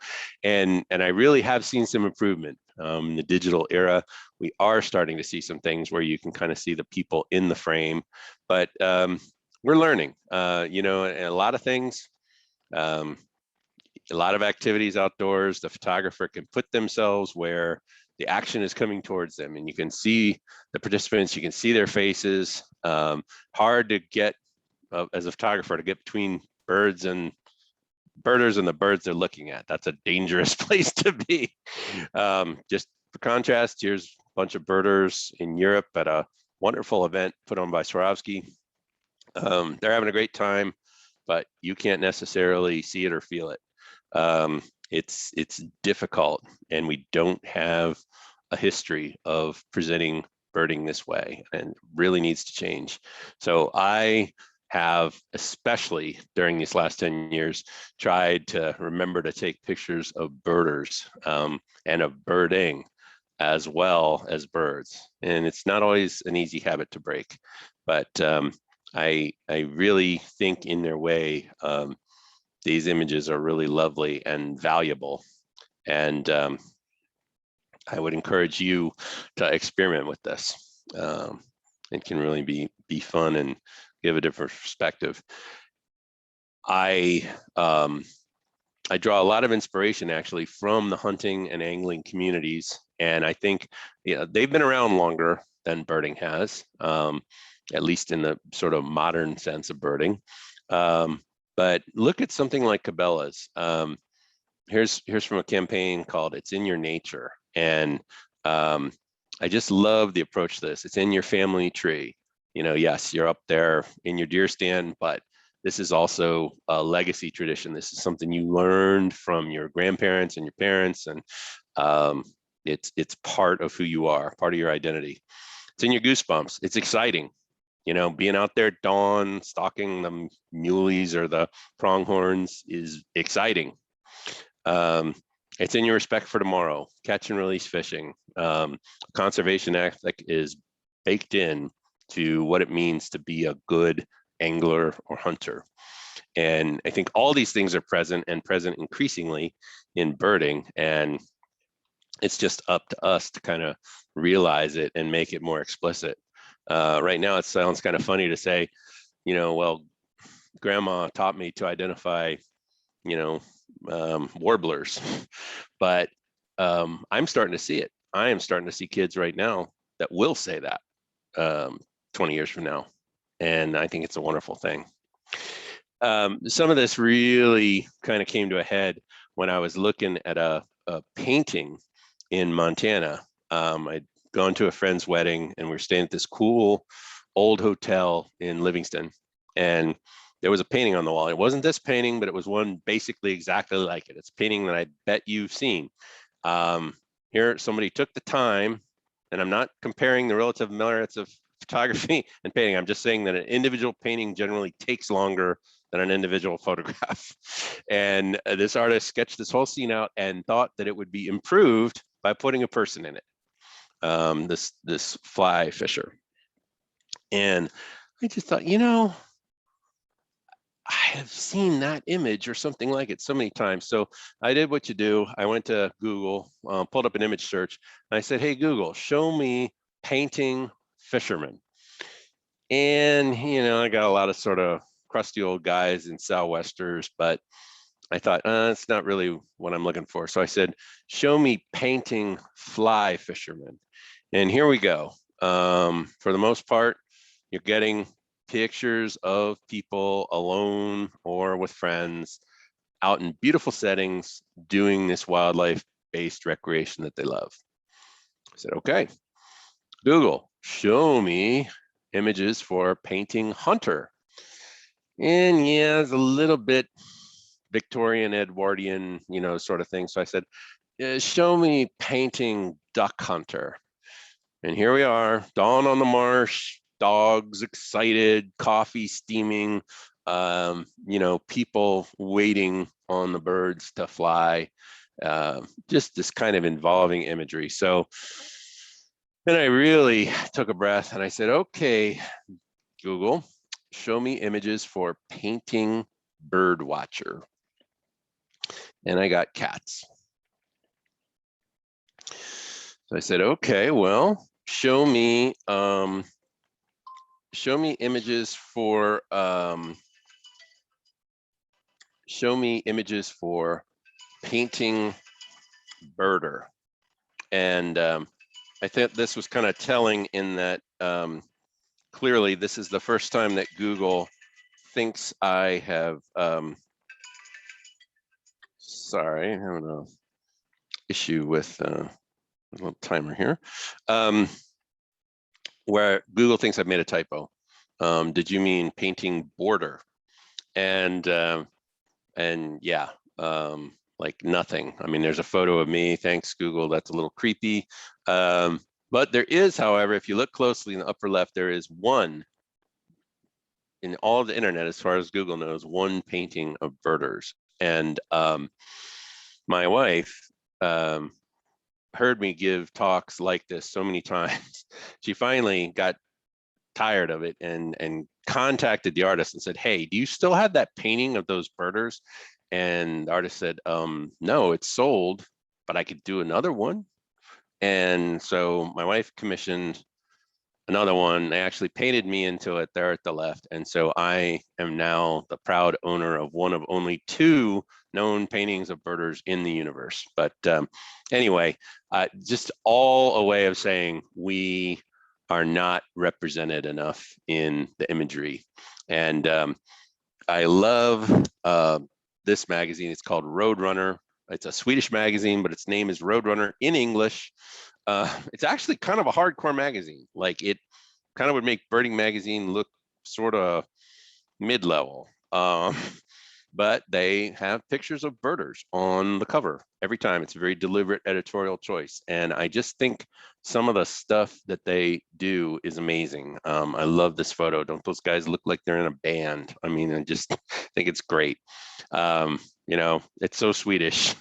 And I really have seen some improvement in the digital era. We are starting to see some things where you can kind of see the people in the frame, but we're learning, and a lot of things, a lot of activities outdoors. The photographer can put themselves where the action is coming towards them, and you can see the participants, you can see their faces. Hard to get, as a photographer, to get between birders and the birds they're looking at. That's a dangerous place to be. Just for contrast, here's a bunch of birders in Europe at a wonderful event put on by Swarovski. They're having a great time, but you can't necessarily see it or feel it. It's difficult, and we don't have a history of presenting birding this way, and really needs to change. So I have, especially during these last 10 years, tried to remember to take pictures of birders and of birding as well as birds. And it's not always an easy habit to break, but I really think in their way, these images are really lovely and valuable. And I would encourage you to experiment with this. It can really be fun and give a different perspective. I draw a lot of inspiration actually from the hunting and angling communities, and I think they've been around longer than birding has, at least in the sort of modern sense of birding. But look at something like Cabela's. Here's from a campaign called "It's in Your Nature," and I just love the approach to this. It's in your family tree. Yes, you're up there in your deer stand, but this is also a legacy tradition. This is something you learned from your grandparents and your parents, and it's part of who you are, part of your identity. It's in your goosebumps. It's exciting. Being out there at dawn, stalking the muleys or the pronghorns is exciting. It's in your respect for tomorrow, catch and release fishing. Conservation ethic is baked in to what it means to be a good angler or hunter. And I think all these things are present, and present increasingly in birding. And it's just up to us to kind of realize it and make it more explicit. Right now, it sounds kind of funny to say, well, grandma taught me to identify, warblers. But I'm starting to see it. I am starting to see kids right now that will say that 20 years from now. And I think it's a wonderful thing. Some of this really kind of came to a head when I was looking at a painting in Montana. I'd gone to a friend's wedding and we were staying at this cool old hotel in Livingston. And there was a painting on the wall. It wasn't this painting, but it was one basically exactly like it. It's a painting that I bet you've seen. Here, somebody took the time, and I'm not comparing the relative merits of photography and painting. I'm just saying that an individual painting generally takes longer than an individual photograph. And this artist sketched this whole scene out and thought that it would be improved by putting a person in it, this fly fisher. And I just thought, I have seen that image or something like it so many times. So I did what you do. I went to Google, pulled up an image search, and I said, hey, Google, show me painting fishermen. And, I got a lot of sort of crusty old guys in sou'westers, but I thought, it's not really what I'm looking for. So I said, show me painting fly fishermen. And here we go. For the most part, you're getting pictures of people alone or with friends out in beautiful settings doing this wildlife-based recreation that they love. I said, okay, Google, show me images for painting hunter. And yeah, it's a little bit Victorian, Edwardian, sort of thing. So I said, show me painting duck hunter. And here we are, dawn on the marsh, dogs excited, coffee steaming, people waiting on the birds to fly, just this kind of involving imagery. So then I really took a breath and I said, okay, Google, show me images for painting bird watcher. And I got cats. So I said, okay, well, show me images for painting birder. And I think this was kind of telling in that clearly this is the first time that Google thinks I have sorry, I'm having an issue with a little timer here. Where Google thinks I've made a typo. Did you mean painting border? And yeah, like nothing. I mean, there's a photo of me. Thanks, Google. That's a little creepy. But there is, however, if you look closely in the upper left, there is one in all of the internet, as far as Google knows, one painting of birders. And my wife heard me give talks like this so many times. She finally got tired of it and contacted the artist and said, hey, do you still have that painting of those birders? And the artist said, no, it's sold, but I could do another one. And so my wife commissioned another one. They actually painted me into it there at the left. And so I am now the proud owner of one of only 2 known paintings of birders in the universe. But anyway, just all a way of saying we are not represented enough in the imagery. And I love this magazine. It's called Roadrunner. It's a Swedish magazine, but its name is Roadrunner in English. It's actually kind of a hardcore magazine. Like it kind of would make Birding Magazine look sort of mid-level. But they have pictures of birders on the cover every time. It's a very deliberate editorial choice. And I just think some of the stuff that they do is amazing. I love this photo. Don't those guys look like they're in a band? I mean, I just think it's great. It's so Swedish.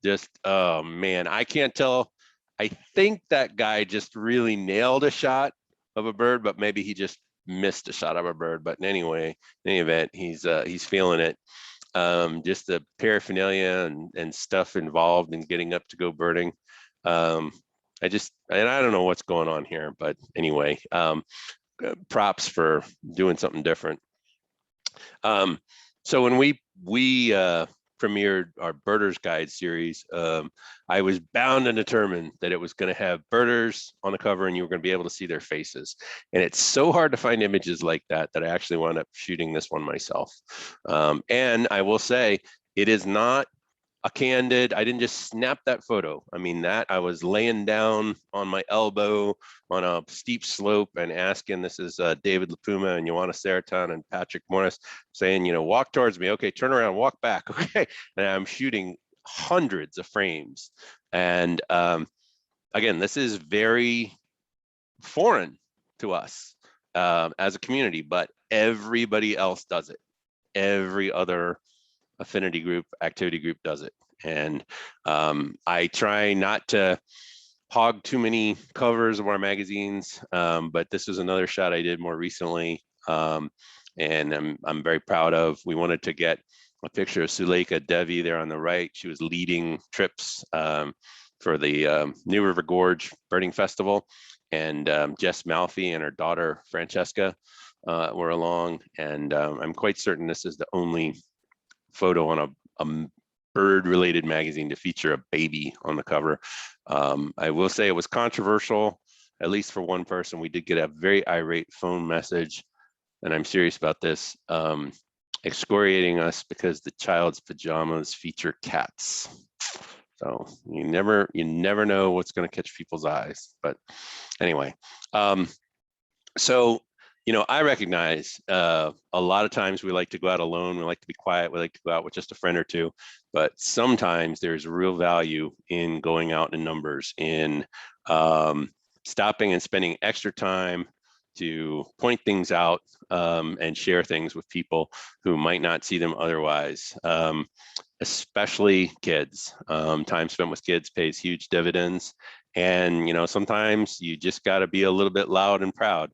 Just, oh man, I can't tell. I think that guy just really nailed a shot of a bird, but maybe he just missed a shot of a bird. But in any event, he's feeling it. Just the paraphernalia and stuff involved in getting up to go birding. I don't know what's going on here, but anyway, props for doing something different. So when we premiered our Birders Guide series, I was bound and determined that it was going to have birders on the cover and you were going to be able to see their faces. And it's so hard to find images like that that I actually wound up shooting this one myself. And I will say, it is not a candid, I didn't just snap that photo. I mean, that I was laying down on my elbow on a steep slope and asking, this is David LaPuma and Ioana Saraton and Patrick Morris saying, you know, walk towards me. Okay, turn around, walk back. Okay. And I'm shooting hundreds of frames. And again, this is very foreign to us as a community, but everybody else does it. Every other affinity group, activity group does it. And I try not to hog too many covers of our magazines, but this was another shot I did more recently, and I'm very proud of. We wanted to get a picture of Suleika Devi there on the right. She was leading trips for the New River Gorge Birding Festival, and Jess Malfi and her daughter Francesca were along, and I'm quite certain this is the only photo on a bird-related magazine to feature a baby on the cover. I will say it was controversial, at least for one person. We did get a very irate phone message, and I'm serious about this, excoriating us because the child's pajamas feature cats. So you never know what's going to catch people's eyes. But anyway, so you know, I recognize a lot of times we like to go out alone. We like to be quiet. We like to go out with just a friend or two. But sometimes there's real value in going out in numbers, in stopping and spending extra time to point things out and share things with people who might not see them otherwise, especially kids. Time spent with kids pays huge dividends. And, you know, sometimes you just got to be a little bit loud and proud.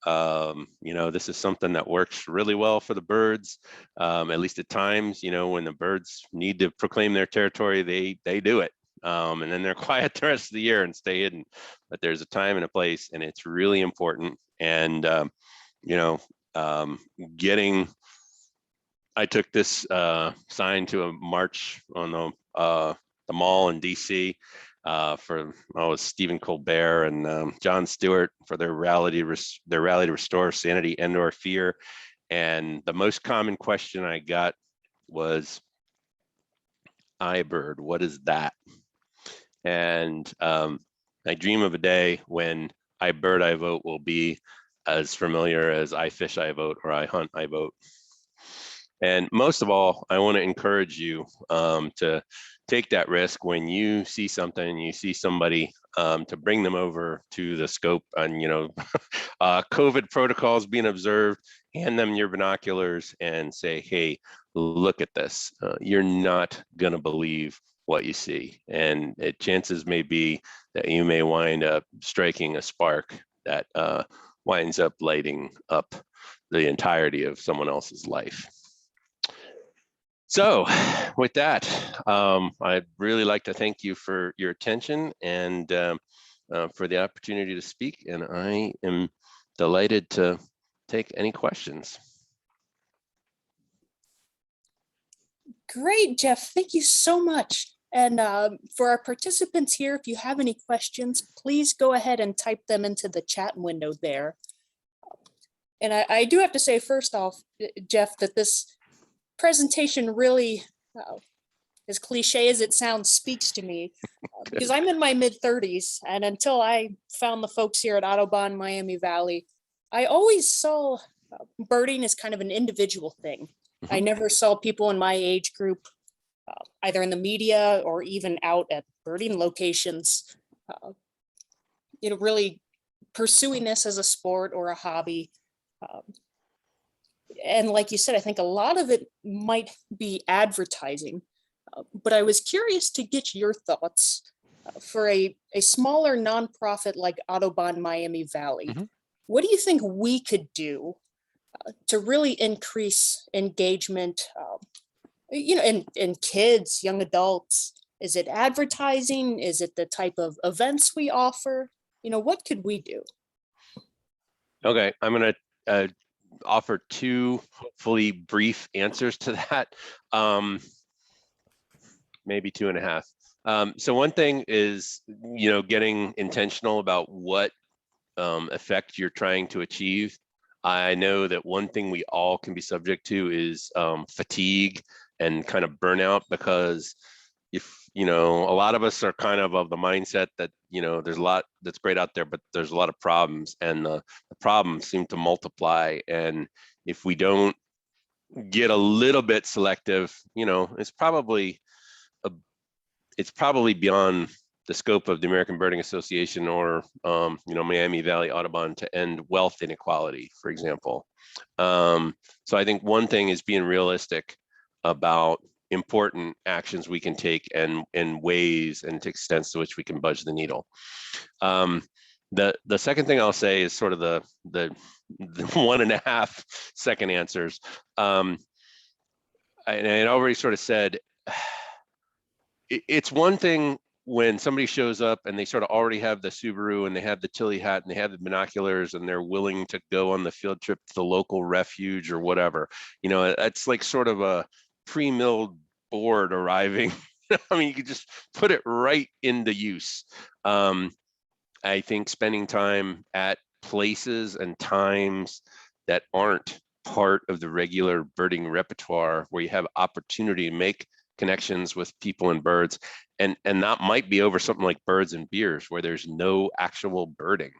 You know, this is something that works really well for the birds, at least at times. You know, when the birds need to proclaim their territory, they do it. And then they're quiet the rest of the year and stay hidden. But there's a time and a place, and it's really important. And you know, I took this sign to a march on the mall in DC for Stephen Colbert and Jon Stewart for their rally to restore sanity and/or fear. And the most common question I got was, iBird, what is that? And I dream of a day when iBird, I vote will be as familiar as I fish, I vote, or I hunt, I vote. And most of all, I want to encourage you to take that risk when you see something, you see somebody, to bring them over to the scope and, you know, COVID protocols being observed, hand them your binoculars and say, hey, look at this. You're not going to believe what you see. And chances may be that you may wind up striking a spark that winds up lighting up the entirety of someone else's life. So with that, I'd really like to thank you for your attention and for the opportunity to speak. And I am delighted to take any questions. Great, Jeff. Thank you so much. And for our participants here, if you have any questions, please go ahead and type them into the chat window there. And I do have to say, first off, Jeff, that this presentation really, as cliche as it sounds, speaks to me because I'm in my mid-30s, and until I found the folks here at Audubon Miami Valley, I always saw birding as kind of an individual thing. Mm-hmm. I never saw people in my age group, either in the media or even out at birding locations, you know, really pursuing this as a sport or a hobby. And like you said, I think a lot of it might be advertising, but I was curious to get your thoughts for a smaller nonprofit like Audubon Miami Valley. Mm-hmm. What do you think we could do to really increase engagement, you know, in kids, young adults? Is it advertising? Is it the type of events we offer? You know, what could we do? Okay, I'm going to offer two hopefully brief answers to that. Maybe two and a half. So one thing is, getting intentional about what effect you're trying to achieve. I know that one thing we all can be subject to is fatigue and kind of burnout, because if, a lot of us are kind of the mindset that, there's a lot that's great out there, but there's a lot of problems, and the problems seem to multiply. And if we don't get a little bit selective, it's probably beyond the scope of the American Birding Association or, Miami Valley Audubon to end wealth inequality, for example. So I think one thing is being realistic about important actions we can take and ways and extents to which we can budge the needle. The second thing I'll say is sort of the 1.5 second answers. And I already sort of said, it's one thing when somebody shows up and they sort of already have the Subaru and they have the Tilly hat and they have the binoculars and they're willing to go on the field trip to the local refuge or whatever. That's like sort of a pre-milled board arriving. I mean, you could just put it right into use. I think spending time at places and times that aren't part of the regular birding repertoire, where you have opportunity to make connections with people and birds, and that might be over something like birds and beers, where there's no actual birding.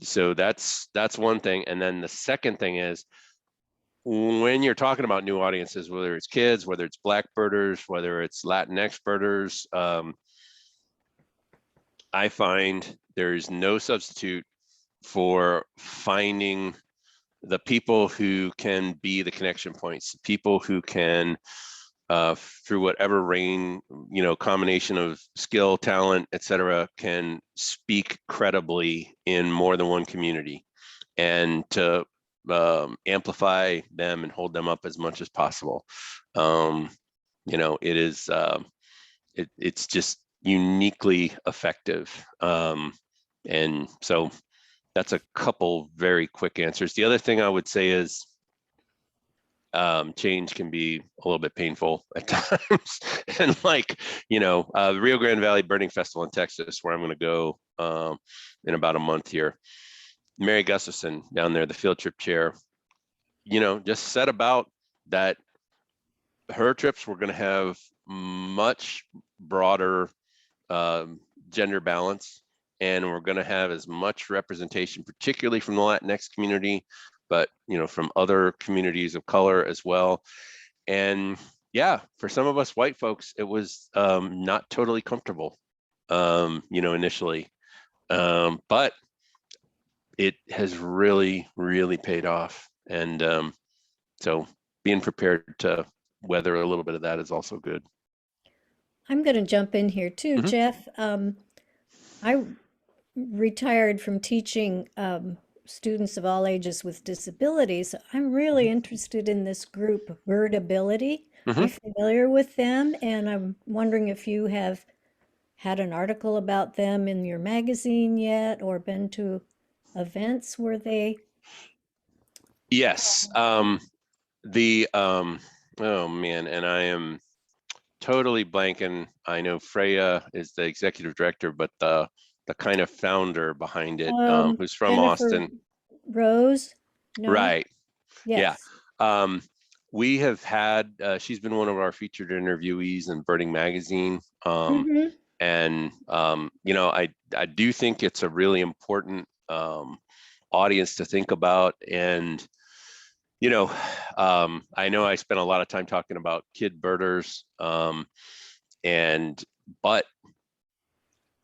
So that's one thing. And then the second thing is, when you're talking about new audiences, whether it's kids, whether it's black birders, whether it's Latinx birders, I find there's no substitute for finding the people who can be the connection points, people who can, through whatever combination of skill, talent, etc., can speak credibly in more than one community, and to amplify them and hold them up as much as possible. It is, it's just uniquely effective. And so that's a couple very quick answers. The other thing I would say is, change can be a little bit painful at times. And the Rio Grande Valley Birding Festival in Texas, where I'm going to go in about a month here, Mary Gustafson down there, the field trip chair, just said about that her trips were going to have much broader gender balance, and we're going to have as much representation, particularly from the Latinx community, but from other communities of color as well. And yeah, for some of us white folks, it was not totally comfortable, initially, but it has really, really paid off. And so being prepared to weather a little bit of that is also good. I'm going to jump in here too, Jeff. I retired from teaching students of all ages with disabilities. I'm really interested in this group, Birdability. Are you familiar with them? And I'm wondering if you have had an article about them in your magazine yet, or been to events where they... Yes. Oh man, and I am totally blanking. I know Freya is the executive director, but the kind of founder behind it, who's from Jennifer Austin. Rose? No? Right. Yeah. Yes. We have had, she's been one of our featured interviewees in Birding Magazine. And, I do think it's a really important audience to think about. And, I know I spent a lot of time talking about kid birders, but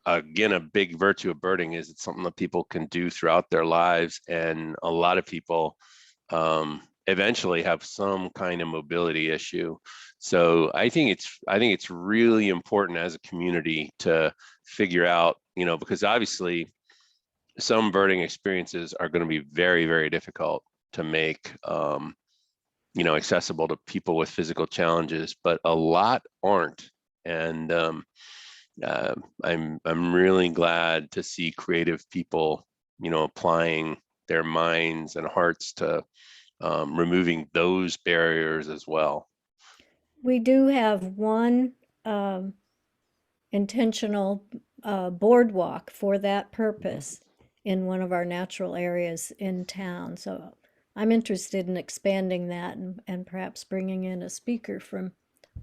again, a big virtue of birding is it's something that people can do throughout their lives. And a lot of people eventually have some kind of mobility issue. So I think it's really important as a community to figure out, because obviously some birding experiences are going to be very, very difficult to make, accessible to people with physical challenges, but a lot aren't. And I'm really glad to see creative people, applying their minds and hearts to removing those barriers as well. We do have one um, intentional boardwalk for that purpose in one of our natural areas in town. So I'm interested in expanding that and perhaps bringing in a speaker from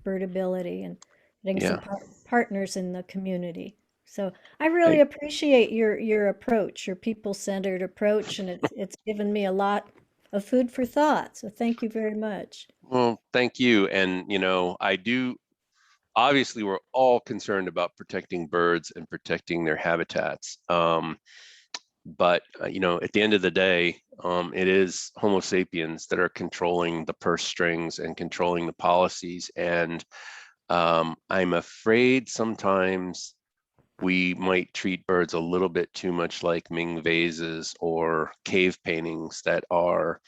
Birdability and getting some Yeah, partners in the community. So I really great. appreciate your approach, your people-centered approach, and it's given me a lot of food for thought. So thank you very much. Well, thank you. And, I do, obviously, we're all concerned about protecting birds and protecting their habitats. But at the end of the day, it is Homo sapiens that are controlling the purse strings and controlling the policies. And I'm afraid sometimes we might treat birds a little bit too much like Ming vases or cave paintings that are,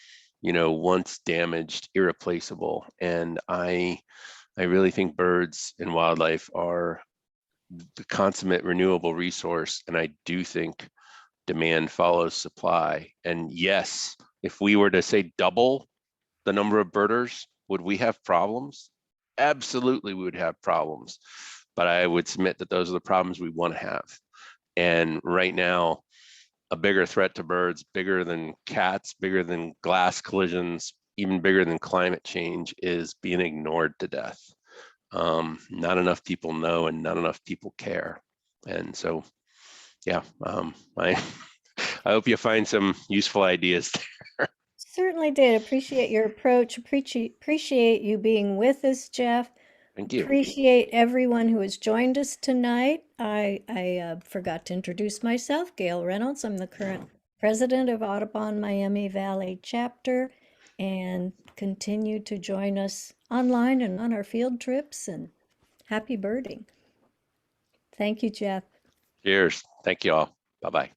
once damaged, irreplaceable. And I really think birds and wildlife are the consummate renewable resource. And I do think demand follows supply. And yes, if we were to say double the number of birders, would we have problems? Absolutely, we would have problems. But I would submit that those are the problems we want to have. And right now, a bigger threat to birds, bigger than cats, bigger than glass collisions, even bigger than climate change, is being ignored to death. Not enough people know and not enough people care. And so, yeah, I I hope you find some useful ideas. Certainly did. Appreciate your approach. Appreciate you being with us, Jeff. Thank you. Appreciate everyone who has joined us tonight. I forgot to introduce myself, Gail Reynolds. I'm the current president of Audubon Miami Valley chapter, and continue to join us online and on our field trips. And happy birding. Thank you, Jeff. Cheers. Thank you all. Bye-bye.